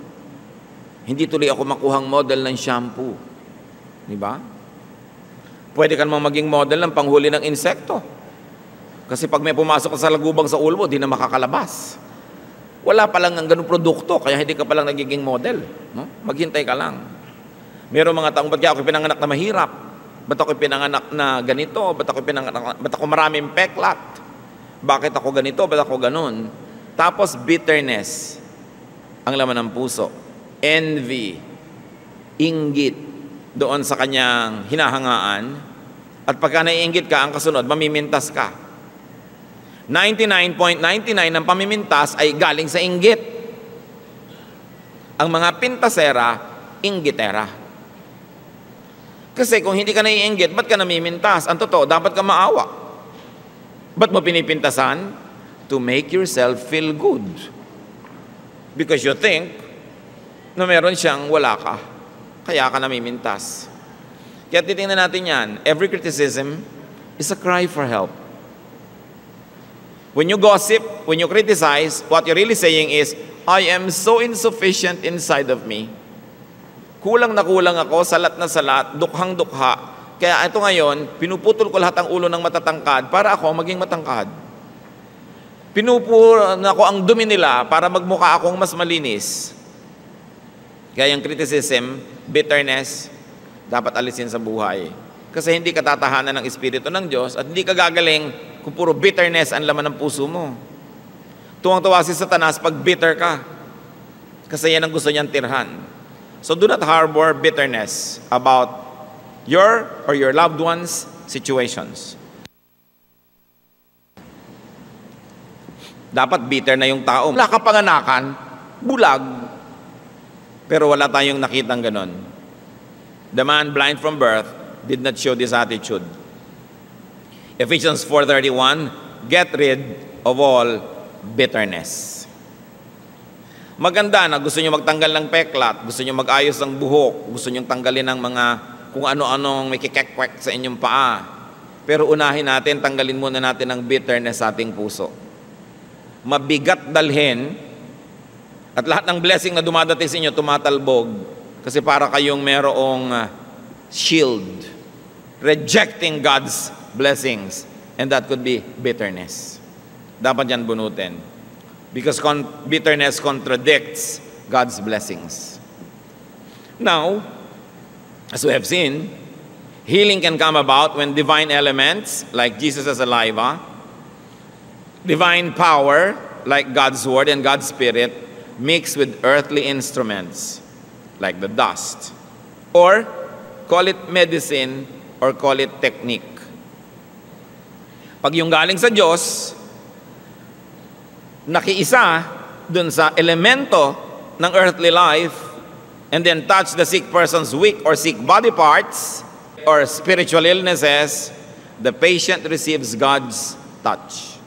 Hindi tuloy ako makuhang model ng shampoo. Diba? Pwede ka namang maging model ng panghuli ng insekto. Kasi pag may pumasok sa lagubang sa ulo mo, di na makakalabas. Wala pa lang ng ganung produkto, kaya hindi ka pa lang nagiging model. No? Maghintay ka lang. Mayroong mga taong, ba't kaya ako pinanganak na mahirap? Ba't ako pinanganak na ganito? Ba't ako maraming peklat? Bakit ako ganito? Ba't ako ganun? Tapos bitterness ang laman ng puso. Envy, inggit doon sa kanyang hinahangaan. At pagka naiinggit ka, ang kasunod, mamimintas ka. 99.99 ng pamimintas ay galing sa inggit. Ang mga pintasera, inggitera. Kasi kung hindi ka naiinggit, ba't ka namimintas? Ang totoo, dapat ka maawa. Ba't mo pinipintasan? To make yourself feel good. Because you think na meron siyang wala ka. Kaya ka namimintas. Kaya titingnan natin yan. Every criticism is a cry for help. When you gossip, when you criticize, what you're really saying is, I am so insufficient inside of me. Kulang na kulang ako, salat na salat, dukhang-dukha. Kaya ito ngayon, pinuputol ko lahat ang ulo ng matatangkad para ako maging matangkad. Pinupuro na ko ang dumi nila para magmukha akong mas malinis. Kaya yung criticism, bitterness, dapat alisin sa buhay. Kasi hindi ka tatahanan ng Espiritu ng Diyos at hindi ka gagaling kung puro bitterness ang laman ng puso mo. Tuwang-tuwa si Satanas pag bitter ka. Kasi yan ang gusto niyang tirhan. So do not harbor bitterness about your or your loved ones' situations. Dapat bitter na yung tao. Wala kapanganakan, bulag. Pero wala tayong nakitang ganon. The man blind from birth did not show this attitude. Ephesians 4:31, get rid of all bitterness. Maganda na gusto nyo magtanggal ng peklat, gusto nyo mag-ayos ng buhok, gusto nyo tanggalin ng mga kung ano-anong may kikekwek sa inyong paa. Pero unahin natin, tanggalin muna natin ang bitterness sa ating puso. Mabigat dalhin at lahat ng blessing na dumadating sa inyo tumatalbog kasi para kayong merong shield rejecting God's blessings, and that could be bitterness. Dapat yan bunutin because bitterness contradicts God's blessings. Now, as we have seen, healing can come about when divine elements like Jesus as saliva, divine power like God's word and God's spirit mix with earthly instruments like the dust, or call it medicine or call it technique. Pag yung galing sa Diyos, nakiisa dun sa elemento ng earthly life and then touch the sick person's weak or sick body parts or spiritual illnesses, the patient receives God's touch.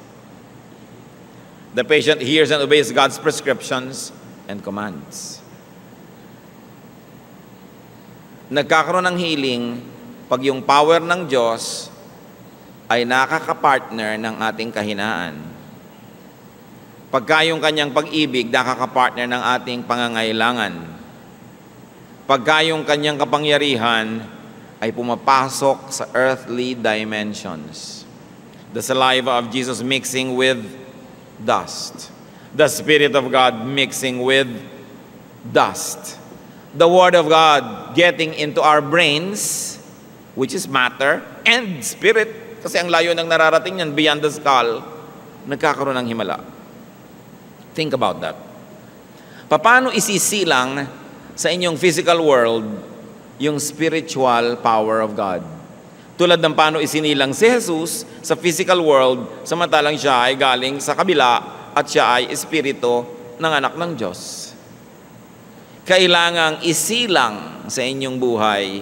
The patient hears and obeys God's prescriptions and commands. Nagkakaroon ng healing pag yung power ng Diyos ay nakakapartner ng ating kahinaan. Pagka yung kanyang pag-ibig nakakapartner ng ating pangangailangan. Pagka yung kanyang kapangyarihan ay pumapasok sa earthly dimensions. The saliva of Jesus mixing with dust. The Spirit of God mixing with dust. The Word of God getting into our brains, which is matter, and spirit. Kasi ang layo ng nararating yan, beyond the skull, nagkakaroon ng himala. Think about that. Paano isisilang sa inyong physical world yung spiritual power of God? Tulad ng paano isinilang si Jesus sa physical world, samantalang siya ay galing sa kabila at siya ay espiritu ng anak ng Diyos. Kailangang isilang sa inyong buhay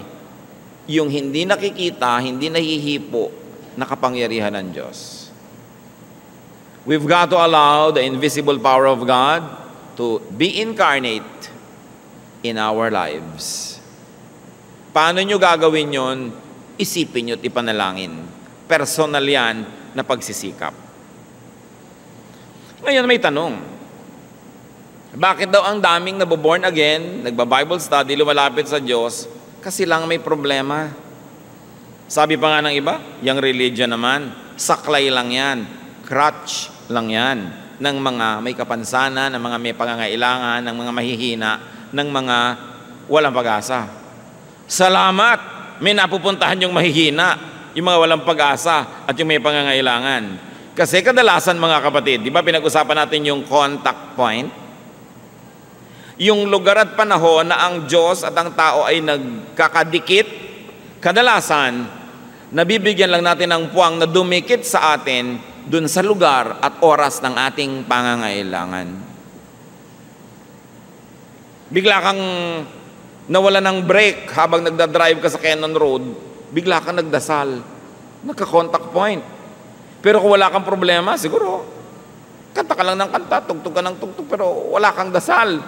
yung hindi nakikita, hindi nahihipo na kapangyarihan ng Diyos. We've got to allow the invisible power of God to be incarnate in our lives. Paano nyo gagawin yon? Isipin nyo at ipanalangin. Personal yan na pagsisikap. Ngayon may tanong. Bakit daw ang daming naboborn again, nagba-Bible study, lumalapit sa Diyos, kasi lang may problema? Sabi pa nga ng iba, yung religion naman, saklay lang yan, crutch lang yan ng mga may kapansanan, ng mga may pangangailangan, ng mga mahihina, ng mga walang pag-asa. Salamat! May napupuntahan yung mahihina, yung mga walang pag-asa at yung may pangangailangan. Kasi kadalasan mga kapatid, di ba pinag-usapan natin yung contact point? Yung lugar at panahon na ang Diyos at ang tao ay nagkakadikit, kadalasan, nabibigyan lang natin ng puwang na dumikit sa atin dun sa lugar at oras ng ating pangangailangan. Bigla kang nawala ng break habang nagdadrive ka sa Cannon Road, bigla kang nagdasal, nagka-contact point. Pero kung wala kang problema, siguro, kanta ka lang ng kanta, tugtog ka ng tugtog, pero wala kang dasal.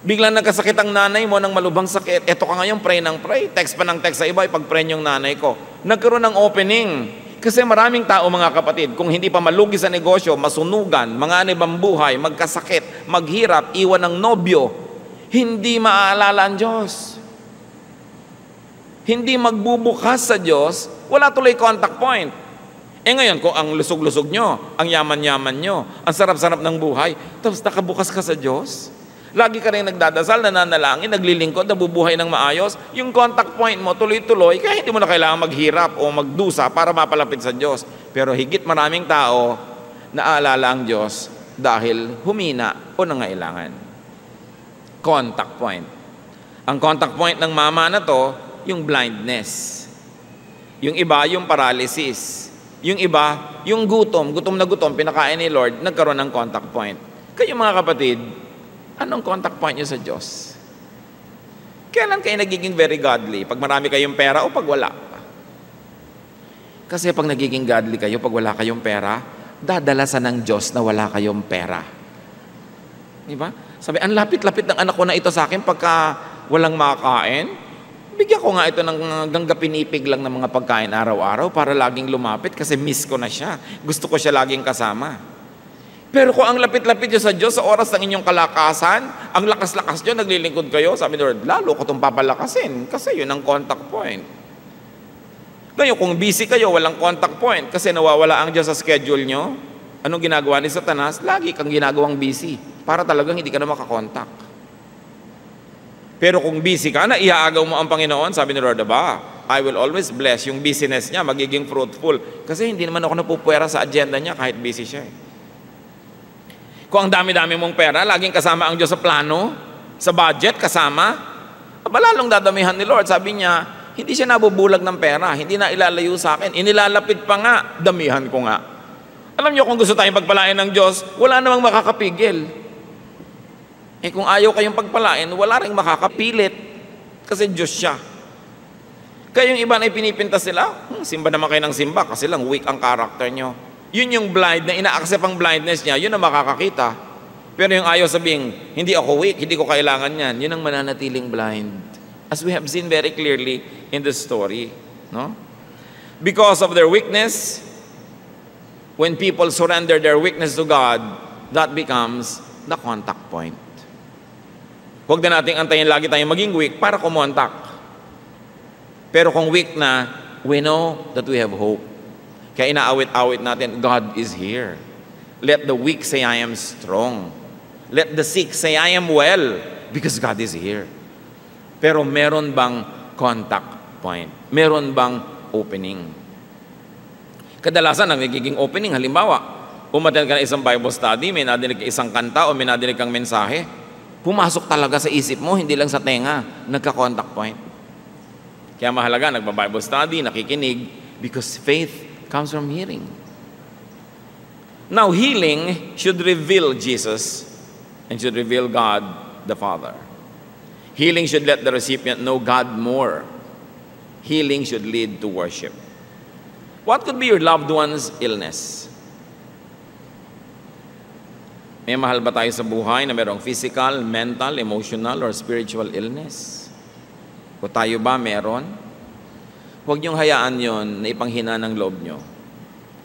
Biglang nagkasakit ang nanay mo ng malubhang sakit. Eto ka ngayon, pray ng pray. Text pa ng text sa iba, ipag-pray yung nanay ko. Nagkaroon ng opening. Kasi maraming tao, mga kapatid, kung hindi pa malugi sa negosyo, masunugan, manganib ang buhay, magkasakit, maghirap, iwan ng nobyo, hindi maaalala ang Diyos. Hindi magbubukas sa Diyos, wala tuloy contact point. Ngayon, kung ang lusog-lusog nyo, ang yaman-yaman nyo, ang sarap-sarap ng buhay, tapos nakabukas ka sa Diyos, lagi ka rin nagdadasal, nananalangin, naglilingkod, nabubuhay ng maayos, yung contact point mo tuloy-tuloy, kaya hindi mo na kailangan maghirap o magdusa para mapalapit sa Diyos. Pero higit maraming tao, naaalala ang Diyos dahil humina o nangailangan. Contact point. Ang contact point ng mama na to, yung blindness. Yung iba, yung paralysis. Yung iba, yung gutom na gutom, pinakain ni Lord, nagkaroon ng contact point. Kayo mga kapatid, anong contact point nyo sa Diyos? Kailan kayo nagiging very godly? Pag marami kayong pera o pag wala? Kasi pag nagiging godly kayo, pag wala kayong pera, dadalasan ng Diyos na wala kayong pera. Diba? Sabi, ang lapit-lapit ng anak ko na ito sa akin pagka walang makakain, bigyan ko nga ito ng gangga pinipig lang ng mga pagkain araw-araw para laging lumapit kasi miss ko na siya. Gusto ko siya laging kasama. Pero kung ang lapit-lapit nyo sa Diyos sa oras ng inyong kalakasan, ang lakas-lakas nyo, naglilingkod kayo, sabi ni Lord, lalo ko itong papalakasin kasi yun ang contact point. Ngayon, kung busy kayo, walang contact point kasi nawawala ang Diyos sa schedule nyo, anong ginagawa ni Satanas? Lagi kang ginagawang busy para talagang hindi ka na makakontak. Pero kung busy ka na, iaagaw mo ang Panginoon, sabi ni Lord, I will always bless yung business niya, magiging fruitful. Kasi hindi naman ako napupwera sa agenda niya kahit busy siya. Kung ang dami-dami mong pera, laging kasama ang Diyos sa plano, sa budget, kasama, lalong dadamihan ni Lord. Sabi niya, hindi siya nabubulag ng pera, hindi na ilalayo sa akin, inilalapit pa nga, damihan ko nga. Alam niyo, kung gusto tayong pagpalain ng Diyos, wala namang makakapigil. Kung ayaw kayong pagpalain, wala ring makakapilit, kasi Diyos siya. Kaya yung iba na ipinipintas sila, simba naman kayo ng simba, kasi lang weak ang karakter nyo. Yun yung blind, na ina-accept ang blindness niya, yun ang makakakita. Pero yung ayaw sabihin, hindi ako weak, hindi ko kailangan yan, yun ang mananatiling blind. As we have seen very clearly in the story. No? Because of their weakness, when people surrender their weakness to God, that becomes the contact point. Huwag na nating antayin lagi tayong maging weak para kumontak. Pero kung weak na, we know that we have hope. Kaya inaawit-awit natin, God is here. Let the weak say, I am strong. Let the sick say, I am well, because God is here. Pero meron bang contact point? Meron bang opening? Kadalasan, ang nagiging opening, halimbawa, umattend ka ng isang Bible study, may nadinig ka isang kanta o may nadinig kang mensahe, pumasok talaga sa isip mo, hindi lang sa tenga, nagka-contact point. Kaya mahalaga, nagba-Bible study, nakikinig, because faith comes from hearing. Now, healing should reveal Jesus and should reveal God the Father. Healing should let the recipient know God more. Healing should lead to worship. What could be your loved one's illness? May mahal ba tayo sa buhay na mayroong physical, mental, emotional, or spiritual illness? O tayo ba meron? Huwag niyong hayaan yon na ipanghina ng loob niyo.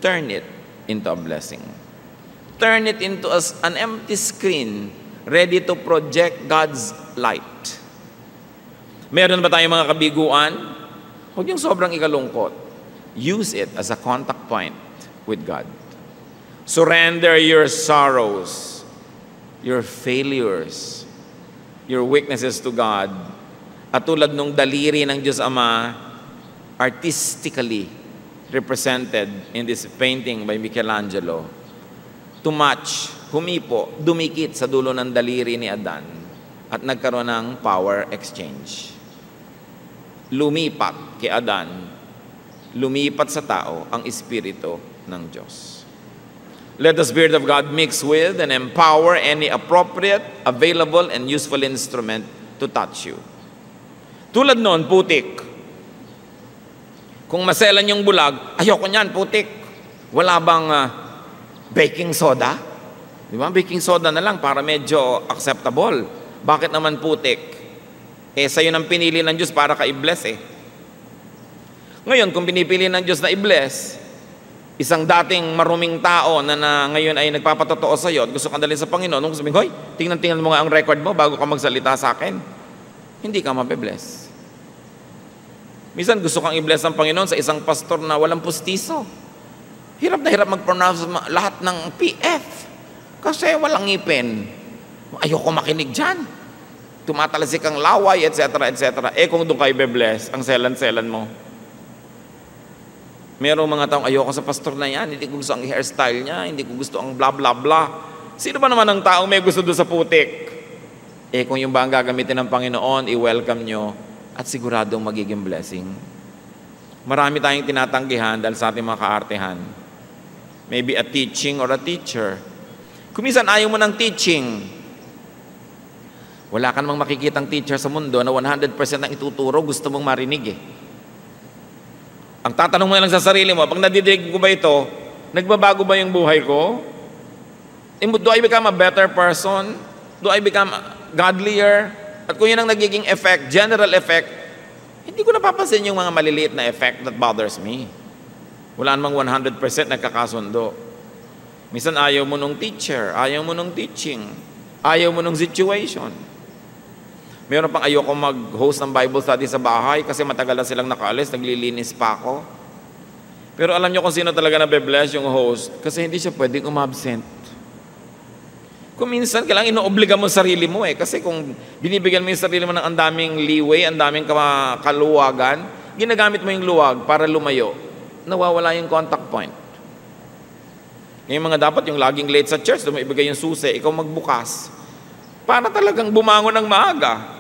Turn it into a blessing. Turn it into an empty screen ready to project God's light. Meron ba tayong mga kabiguan? Huwag niyong sobrang ikalungkot. Use it as a contact point with God. Surrender your sorrows, your failures, your weaknesses to God. At tulad nung daliri ng Diyos Ama, artistically represented in this painting by Michelangelo, to match, humipo, dumikit sa dulo ng daliri ni Adan at nagkaroon ng power exchange. Lumipat kay Adan, lumipat sa tao ang Espiritu ng Diyos. Let the Spirit of God mix with and empower any appropriate, available, and useful instrument to touch you. Tulad noon, putik. Kung maselan yung bulag, ayoko niyan, putik. Wala bang baking soda? Di ba? Baking soda na lang para medyo acceptable. Bakit naman putik? Sa'yo nang pinili ng Diyos para ka i-bless eh. Ngayon, kung pinipili ng Diyos na i-bless, isang dating maruming tao na ngayon ay nagpapatotoo sa'yo at gusto kang dalhin sa Panginoon, nung sabihin, hoy, tingnan mo nga ang record mo bago ka magsalita sa akin. Hindi ka mabe-bless. Minsan gusto kang i-bless ng Panginoon sa isang pastor na walang pustiso. Hirap na hirap mag-pronounce lahat ng PF kasi walang ngipin. Ayoko makinig dyan. Tumatalsik ang laway, etc., etc. Kung doon kayo be-bless, ang selan-selan mo. Merong mga taong ayoko sa pastor na yan, hindi ko gusto ang hairstyle niya, hindi ko gusto ang bla bla bla. Sino ba naman ang taong may gusto doon sa putik? Kung yung ba ang gagamitin ng Panginoon, i-welcome nyo at siguradong magiging blessing. Marami tayong tinatanggihan dahil sa ating mga kaartehan. Maybe a teaching or a teacher. Kung minsan ayaw mo ng teaching, wala ka namang makikitang teacher sa mundo na 100% ang ituturo, gusto mong marinig eh. Ang tatanong mo lang sa sarili mo, pag nadidinig ko ba ito, nagbabago ba yung buhay ko? Do I become a better person? Do I become godlier? At kung yun ang nagiging effect, general effect, hindi ko napapansin yung mga maliliit na effect that bothers me. Wala namang 100% nagkakasundo. Minsan ayaw mo nung teacher, ayaw mo nung teaching, ayaw mo nung situation. Meron pang ayoko mag-host ng Bible study sa bahay kasi matagal na silang nakaalis, naglilinis pa ako. Pero alam nyo kung sino talaga nabe-bless yung host kasi hindi siya pwedeng umabsent. Kung minsan, kailangan inoobliga mo sarili mo eh. Kasi kung binibigyan mo yung sarili mo ng andaming leeway, andaming kaluwagan, ginagamit mo yung luwag para lumayo, nawawala yung contact point. Yung mga dapat yung laging late sa church, ibigay yung susi, ikaw magbukas. Para talagang bumangon ng maaga.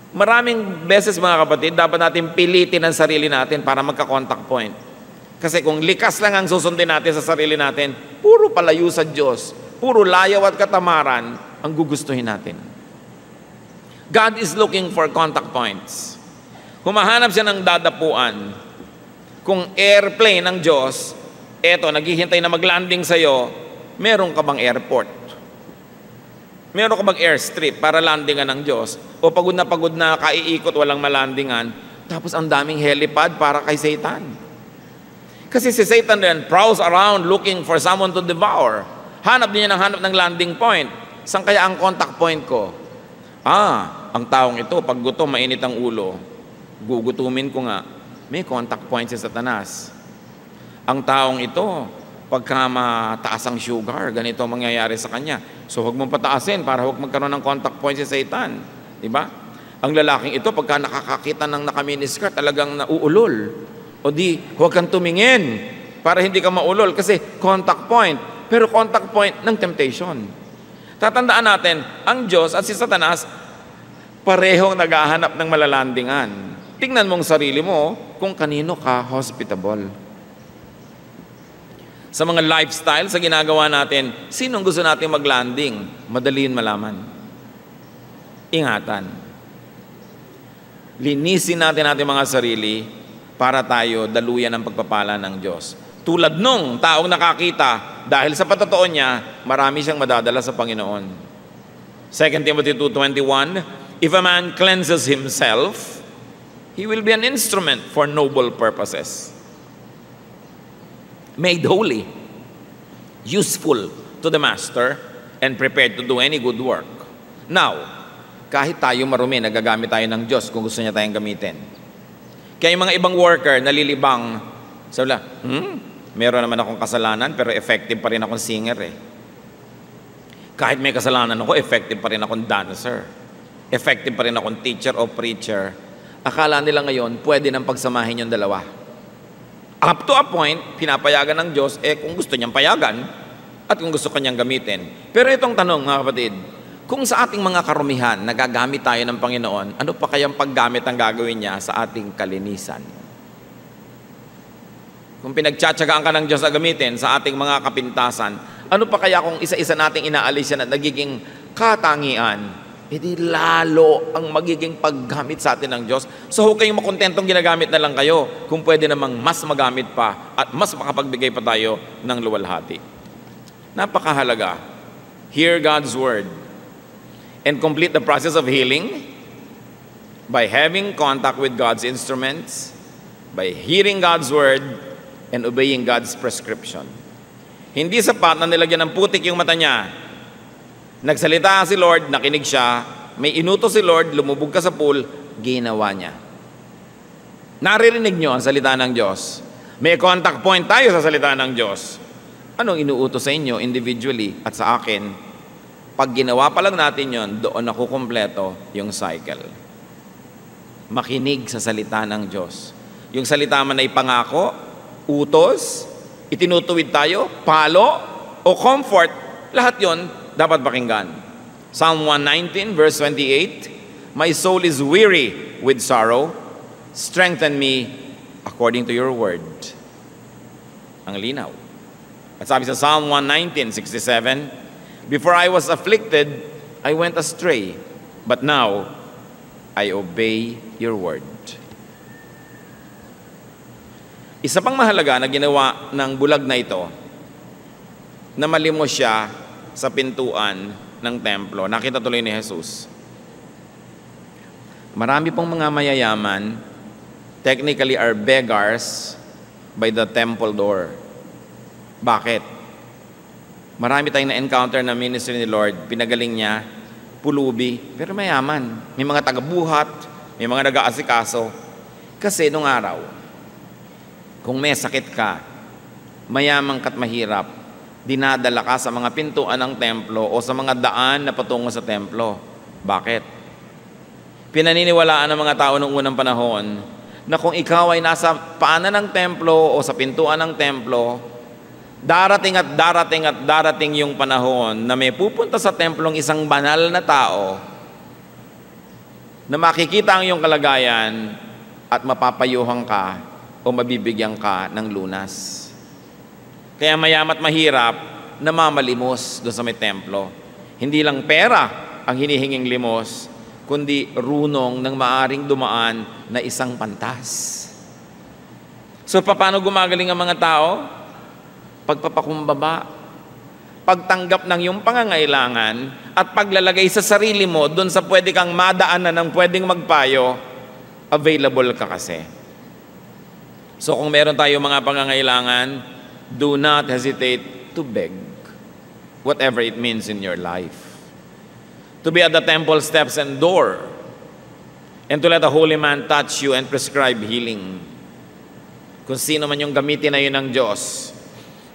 Maraming beses mga kapatid, dapat natin pilitin ang sarili natin para magka-contact point. Kasi kung likas lang ang susundin natin sa sarili natin, puro palayo sa Diyos, puro layaw at katamaran ang gugustuhin natin. God is looking for contact points. Humahanap siya ng dadapuan. Kung airplane ng Diyos, eto, naghihintay na mag-landing sa'yo, meron ka bang airport? Meron ka bang airstrip para landingan ng Diyos? O pagod na kaiikot, walang malandingan, tapos ang daming helipad para kay Satan. Kasi si Satan din prowls around looking for someone to devour. Hanap din niya ng landing point. Saan kaya ang contact point ko? Ang taong ito, pag gutom, mainit ang ulo, gugutumin ko nga, may contact point si Satanas. Ang taong ito, pagka mataas ang sugar, ganito ang mangyayari sa kanya. So huwag mong pataasin para huwag magkaroon ng contact point si Satan. Diba? Ang lalaking ito, pagka nakakakita ng nakaminiskirt, talagang nauulol. O di, huwag kang tumingin para hindi ka maulol kasi contact point. Pero contact point ng temptation. Tatandaan natin, ang Diyos at si Satanas, parehong naghahanap ng malalandingan. Tingnan mong sarili mo kung kanino ka hospitable. Sa mga lifestyle, sa ginagawa natin, sinong gusto natin mag-landing? Madaliin malaman. Ingatan. Linisin natin mga sarili para tayo daluyan ng pagpapala ng Diyos. Tulad nung taong nakakita, dahil sa patotoo niya, marami siyang madadala sa Panginoon. 2 Timothy 2:21, if a man cleanses himself, he will be an instrument for noble purposes. Made holy, useful to the master, and prepared to do any good work. Now, kahit tayo marumi, nagagamit tayo ng Diyos kung gusto niya tayong gamitin. Kaya yung mga ibang worker, nalilibang, sabi nila, Meron naman akong kasalanan, pero effective pa rin akong singer eh. Kahit may kasalanan ako, effective pa rin akong dancer. Effective pa rin akong teacher o preacher. Akala nila ngayon, pwede nang pagsamahin yung dalawa. Up to a point, pinapayagan ng Diyos, kung gusto niyang payagan, at kung gusto kanyang gamitin. Pero itong tanong, mga kapatid, kung sa ating mga karumihan, nagagamit tayo ng Panginoon, ano pa kayang paggamit ang gagawin niya sa ating kalinisan? Kung pinagtsatsagaan ka ng Diyos na gamitin sa ating mga kapintasan, ano pa kaya kung isa-isa nating inaalis yan at nagiging katangian, edi lalo ang magiging paggamit sa atin ng Diyos. So huwag kayong makontentong ginagamit na lang kayo kung pwede namang mas magamit pa at mas makapagbigay pa tayo ng luwalhati. Napakahalaga. Hear God's word and complete the process of healing by having contact with God's instruments, by hearing God's word, and obeying God's prescription. Hindi sapat na nilagyan ng putik yung mata niya. Nagsalita si Lord, nakinig siya, may inutos si Lord, lumubog ka sa pool, ginawa niya. Naririnig niyo ang salita ng Diyos. May contact point tayo sa salita ng Diyos. Anong inuutos sa inyo individually at sa akin? Pag ginawa pa lang natin yon, doon ako kumpleto yung cycle. Makinig sa salita ng Diyos. Yung salita man ay pangako, utos, itinutuwid tayo, palo, o comfort, lahat yon dapat pakinggan. Psalm 119 verse 28, My soul is weary with sorrow, strengthen me according to your word. Ang linaw. At sabi sa Psalm 119:67, Before I was afflicted, I went astray, but now I obey your word. Isa pang mahalaga na ginawa ng bulag na ito, na malimos siya sa pintuan ng templo. Nakita tuloy ni Jesus. Marami pong mga mayayaman, technically are beggars by the temple door. Bakit? Marami tayong na-encounter na ministry ni Lord, pinagaling niya, pulubi, pero mayaman. May mga tagabuhat, may mga nag-aasikaso. Kasi nung araw, kung may sakit ka, mayamang ka't mahirap, dinadala ka sa mga pintuan ng templo o sa mga daan na patungo sa templo. Bakit? Pinaniniwalaan ng mga tao noong unang panahon na kung ikaw ay nasa paanan ng templo o sa pintuan ng templo, darating at darating at darating yung panahon na may pupunta sa templong isang banal na tao na makikita ang iyong kalagayan at mapapayuhan ka o mabibigyan ka ng lunas. Kaya mayamat mahirap na mamalimos doon sa may templo. Hindi lang pera ang hinihinging limos, kundi runong ng maaring dumaan na isang pantas. So paano gumagaling ang mga tao? Pagpapakumbaba, pagtanggap ng iyong pangangailangan at paglalagay sa sarili mo doon sa pwede kang madaanan ng pwedeng magpayo, available ka kasi. So kung meron tayo mga pangangailangan, do not hesitate to beg, whatever it means in your life. To be at the temple steps and door, and to let a holy man touch you and prescribe healing. Kung sino man yung gamitin na yun ng Diyos,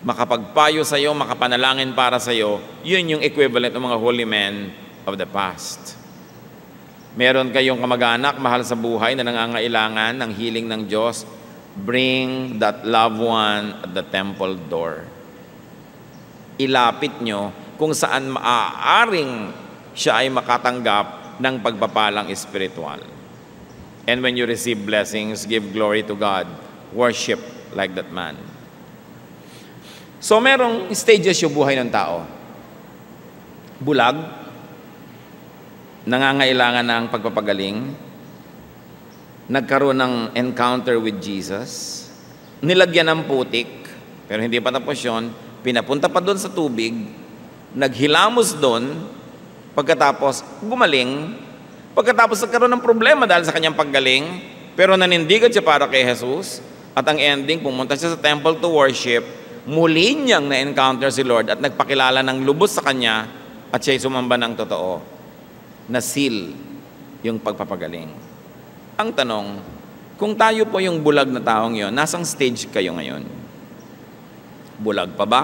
makapagpayo sa iyo, makapanalangin para sa iyo, yun yung equivalent ng mga holy men of the past. Meron kayong kamag-anak, mahal sa buhay, na nangangailangan ng healing ng Diyos, bring that loved one at the temple door. Ilapit nyo kung saan maaaring siya ay makatanggap ng pagpapalang espiritual. And when you receive blessings, give glory to God. Worship like that man. So merong stages yung buhay ng tao. Bulag, nangangailangan ng pagpapagaling, nagkaroon ng encounter with Jesus, nilagyan ng putik, pero hindi pa tapos yun, pinapunta pa doon sa tubig, naghilamos doon, pagkatapos gumaling, pagkatapos nagkaroon ng problema dahil sa kanyang paggaling, pero nanindigan siya para kay Jesus, at ang ending, pumunta siya sa temple to worship, muli niyang na-encounter si Lord at nagpakilala ng lubos sa kanya at siya'y sumamba ng totoo. Na-seal yung pagpapagaling. Ang tanong, kung tayo po yung bulag na taong yon, nasang stage kayo ngayon? Bulag pa ba?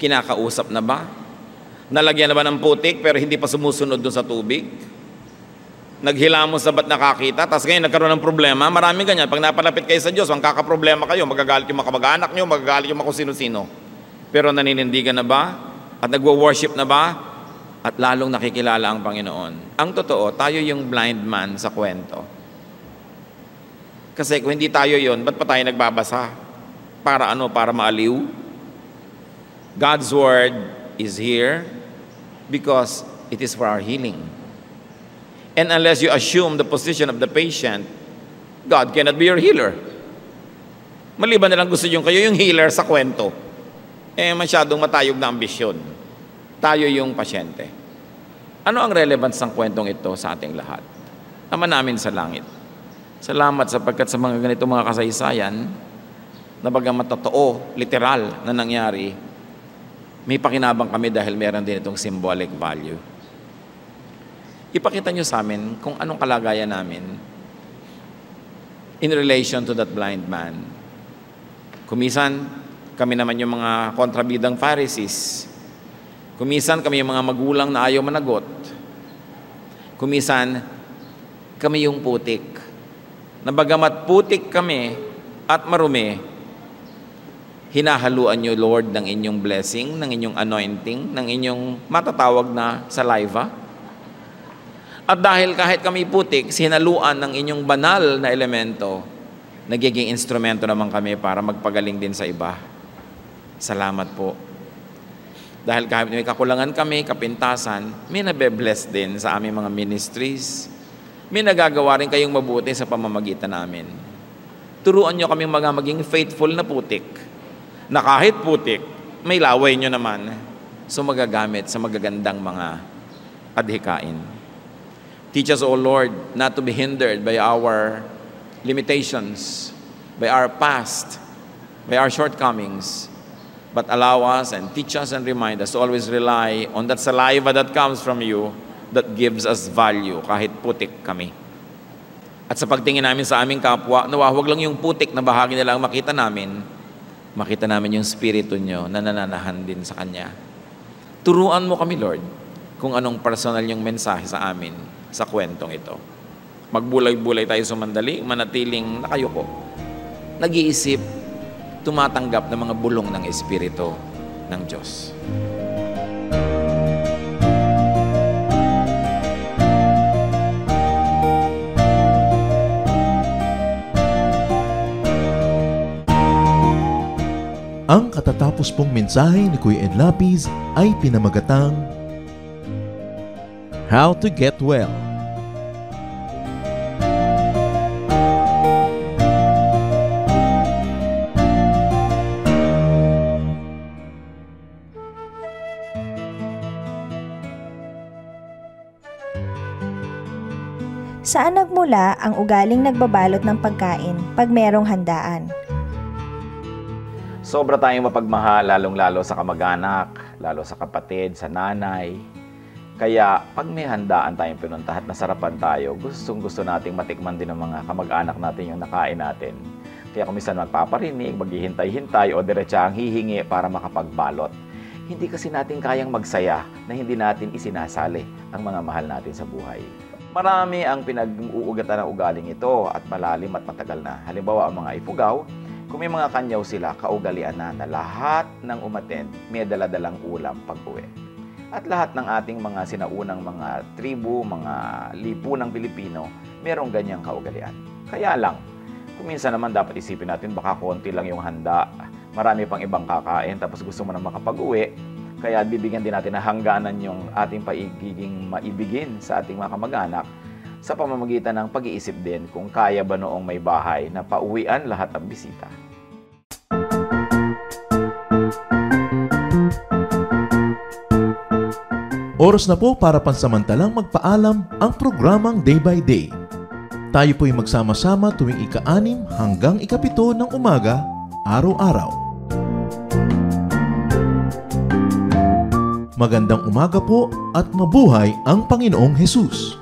Kinakausap na ba? Nalagyan na ba ng putik pero hindi pa sumusunod doon sa tubig? Naghilamos na ba't nakakita? Tapos ngayon nagkaroon ng problema. Maraming ganyan. Pag napalapit kayo sa Diyos, ang kakaproblema kayo, magagalit yung mga kamag-anak nyo, magagalit yung mga kung sino-sino. Pero naninindigan na ba? At nagwo-worship na ba? At lalong nakikilala ang Panginoon. Ang totoo, tayo yung blind man sa kwento. Kasi kung hindi tayo yon, ba't pa tayo nagbabasa? Para ano? Para maaliw? God's Word is here because it is for our healing. And unless you assume the position of the patient, God cannot be your healer. Maliban na lang gusto yung kayo yung healer sa kwento. Masyadong matayog na ambisyon. Tayo yung pasyente. Ano ang relevance ng kwentong ito sa ating lahat? Ama namin sa langit. Salamat sapagkat sa mga ganito mga kasaysayan, na bagamat totoo, literal na nangyari, may pakinabang kami dahil meron din itong symbolic value. Ipakita nyo sa amin kung anong kalagayan namin in relation to that blind man. Kumisan, kami naman yung mga kontrabidang Pharisees. Kumisan, kami yung mga magulang na ayaw managot. Kumisan, kami yung putik. Na bagamat putik kami at marumi, hinahaluan nyo, Lord, ng inyong blessing, ng inyong anointing, ng inyong matatawag na saliva. At dahil kahit kami putik, sinaluan ng inyong banal na elemento, nagiging instrumento naman kami para magpagaling din sa iba. Salamat po. Dahil kahit may kakulangan kami, kapintasan, may nabe-bless din sa aming mga ministries. May nagagawa rin kayong mabuti sa pamamagitan namin. Turuan nyo kami maging faithful na putik, na kahit putik, may laway nyo naman, so magagamit sa magagandang mga adhikain. Teach us, O Lord, not to be hindered by our limitations, by our past, by our shortcomings, but allow us and teach us and remind us to always rely on that saliva that comes from you that gives us value kahit putik kami. At sa pagtingin namin sa aming kapwa, nawawag lang yung putik na bahagi nila ang makita namin yung spirito nyo na nananahan din sa Kanya. Turuan mo kami, Lord, kung anong personal yung mensahe sa amin sa kwentong ito. Magbulay-bulay tayo sumandali, manatiling nakayuko, nag-iisip, tumatanggap ng mga bulong ng Espiritu ng Diyos. Ang katatapos pong mensahe ni Kuya Ed Lapiz ay pinamagatang How to Get Well. Saan nagmula ang ugaling nagbabalot ng pagkain pag merong handaan? Sobra tayong mapagmahal, lalong-lalo sa kamag-anak, lalo sa kapatid, sa nanay. Kaya pag may handaan tayong pinuntahan na sarapan tayo, gustong-gusto nating matikman din ng mga kamag-anak natin yung nakain natin. Kaya kung minsan magpaparinig, maghihintay-hintay o diretsahang hihingi para makapagbalot. Hindi kasi natin kayang magsaya na hindi natin isinasali ang mga mahal natin sa buhay. Marami ang pinag-uugatan ng ugaling ito at malalim at matagal na. Halimbawa, ang mga ipugaw, kung may mga kanyaw sila, kaugalian na lahat ng umattend may daladalang ulam pag-uwi. At lahat ng ating mga sinaunang mga tribu, mga lipunang Pilipino, merong ganyang kaugalian. Kaya lang, kung minsan naman dapat isipin natin, baka konti lang yung handa, marami pang ibang kakain, tapos gusto mo na makapag-uwi, kaya bibigyan din natin na hangganan yung ating paigiging maibigin sa ating mga kamag-anak sa pamamagitan ng pag-iisip din kung kaya ba noong may bahay na pauwian lahat ng bisita. Oras na po para pansamantalang magpaalam ang programang Day by Day. Tayo po'y magsama-sama tuwing ika-6 hanggang ika-7 ng umaga, araw-araw. Magandang umaga po at mabuhay ang Panginoong Hesus!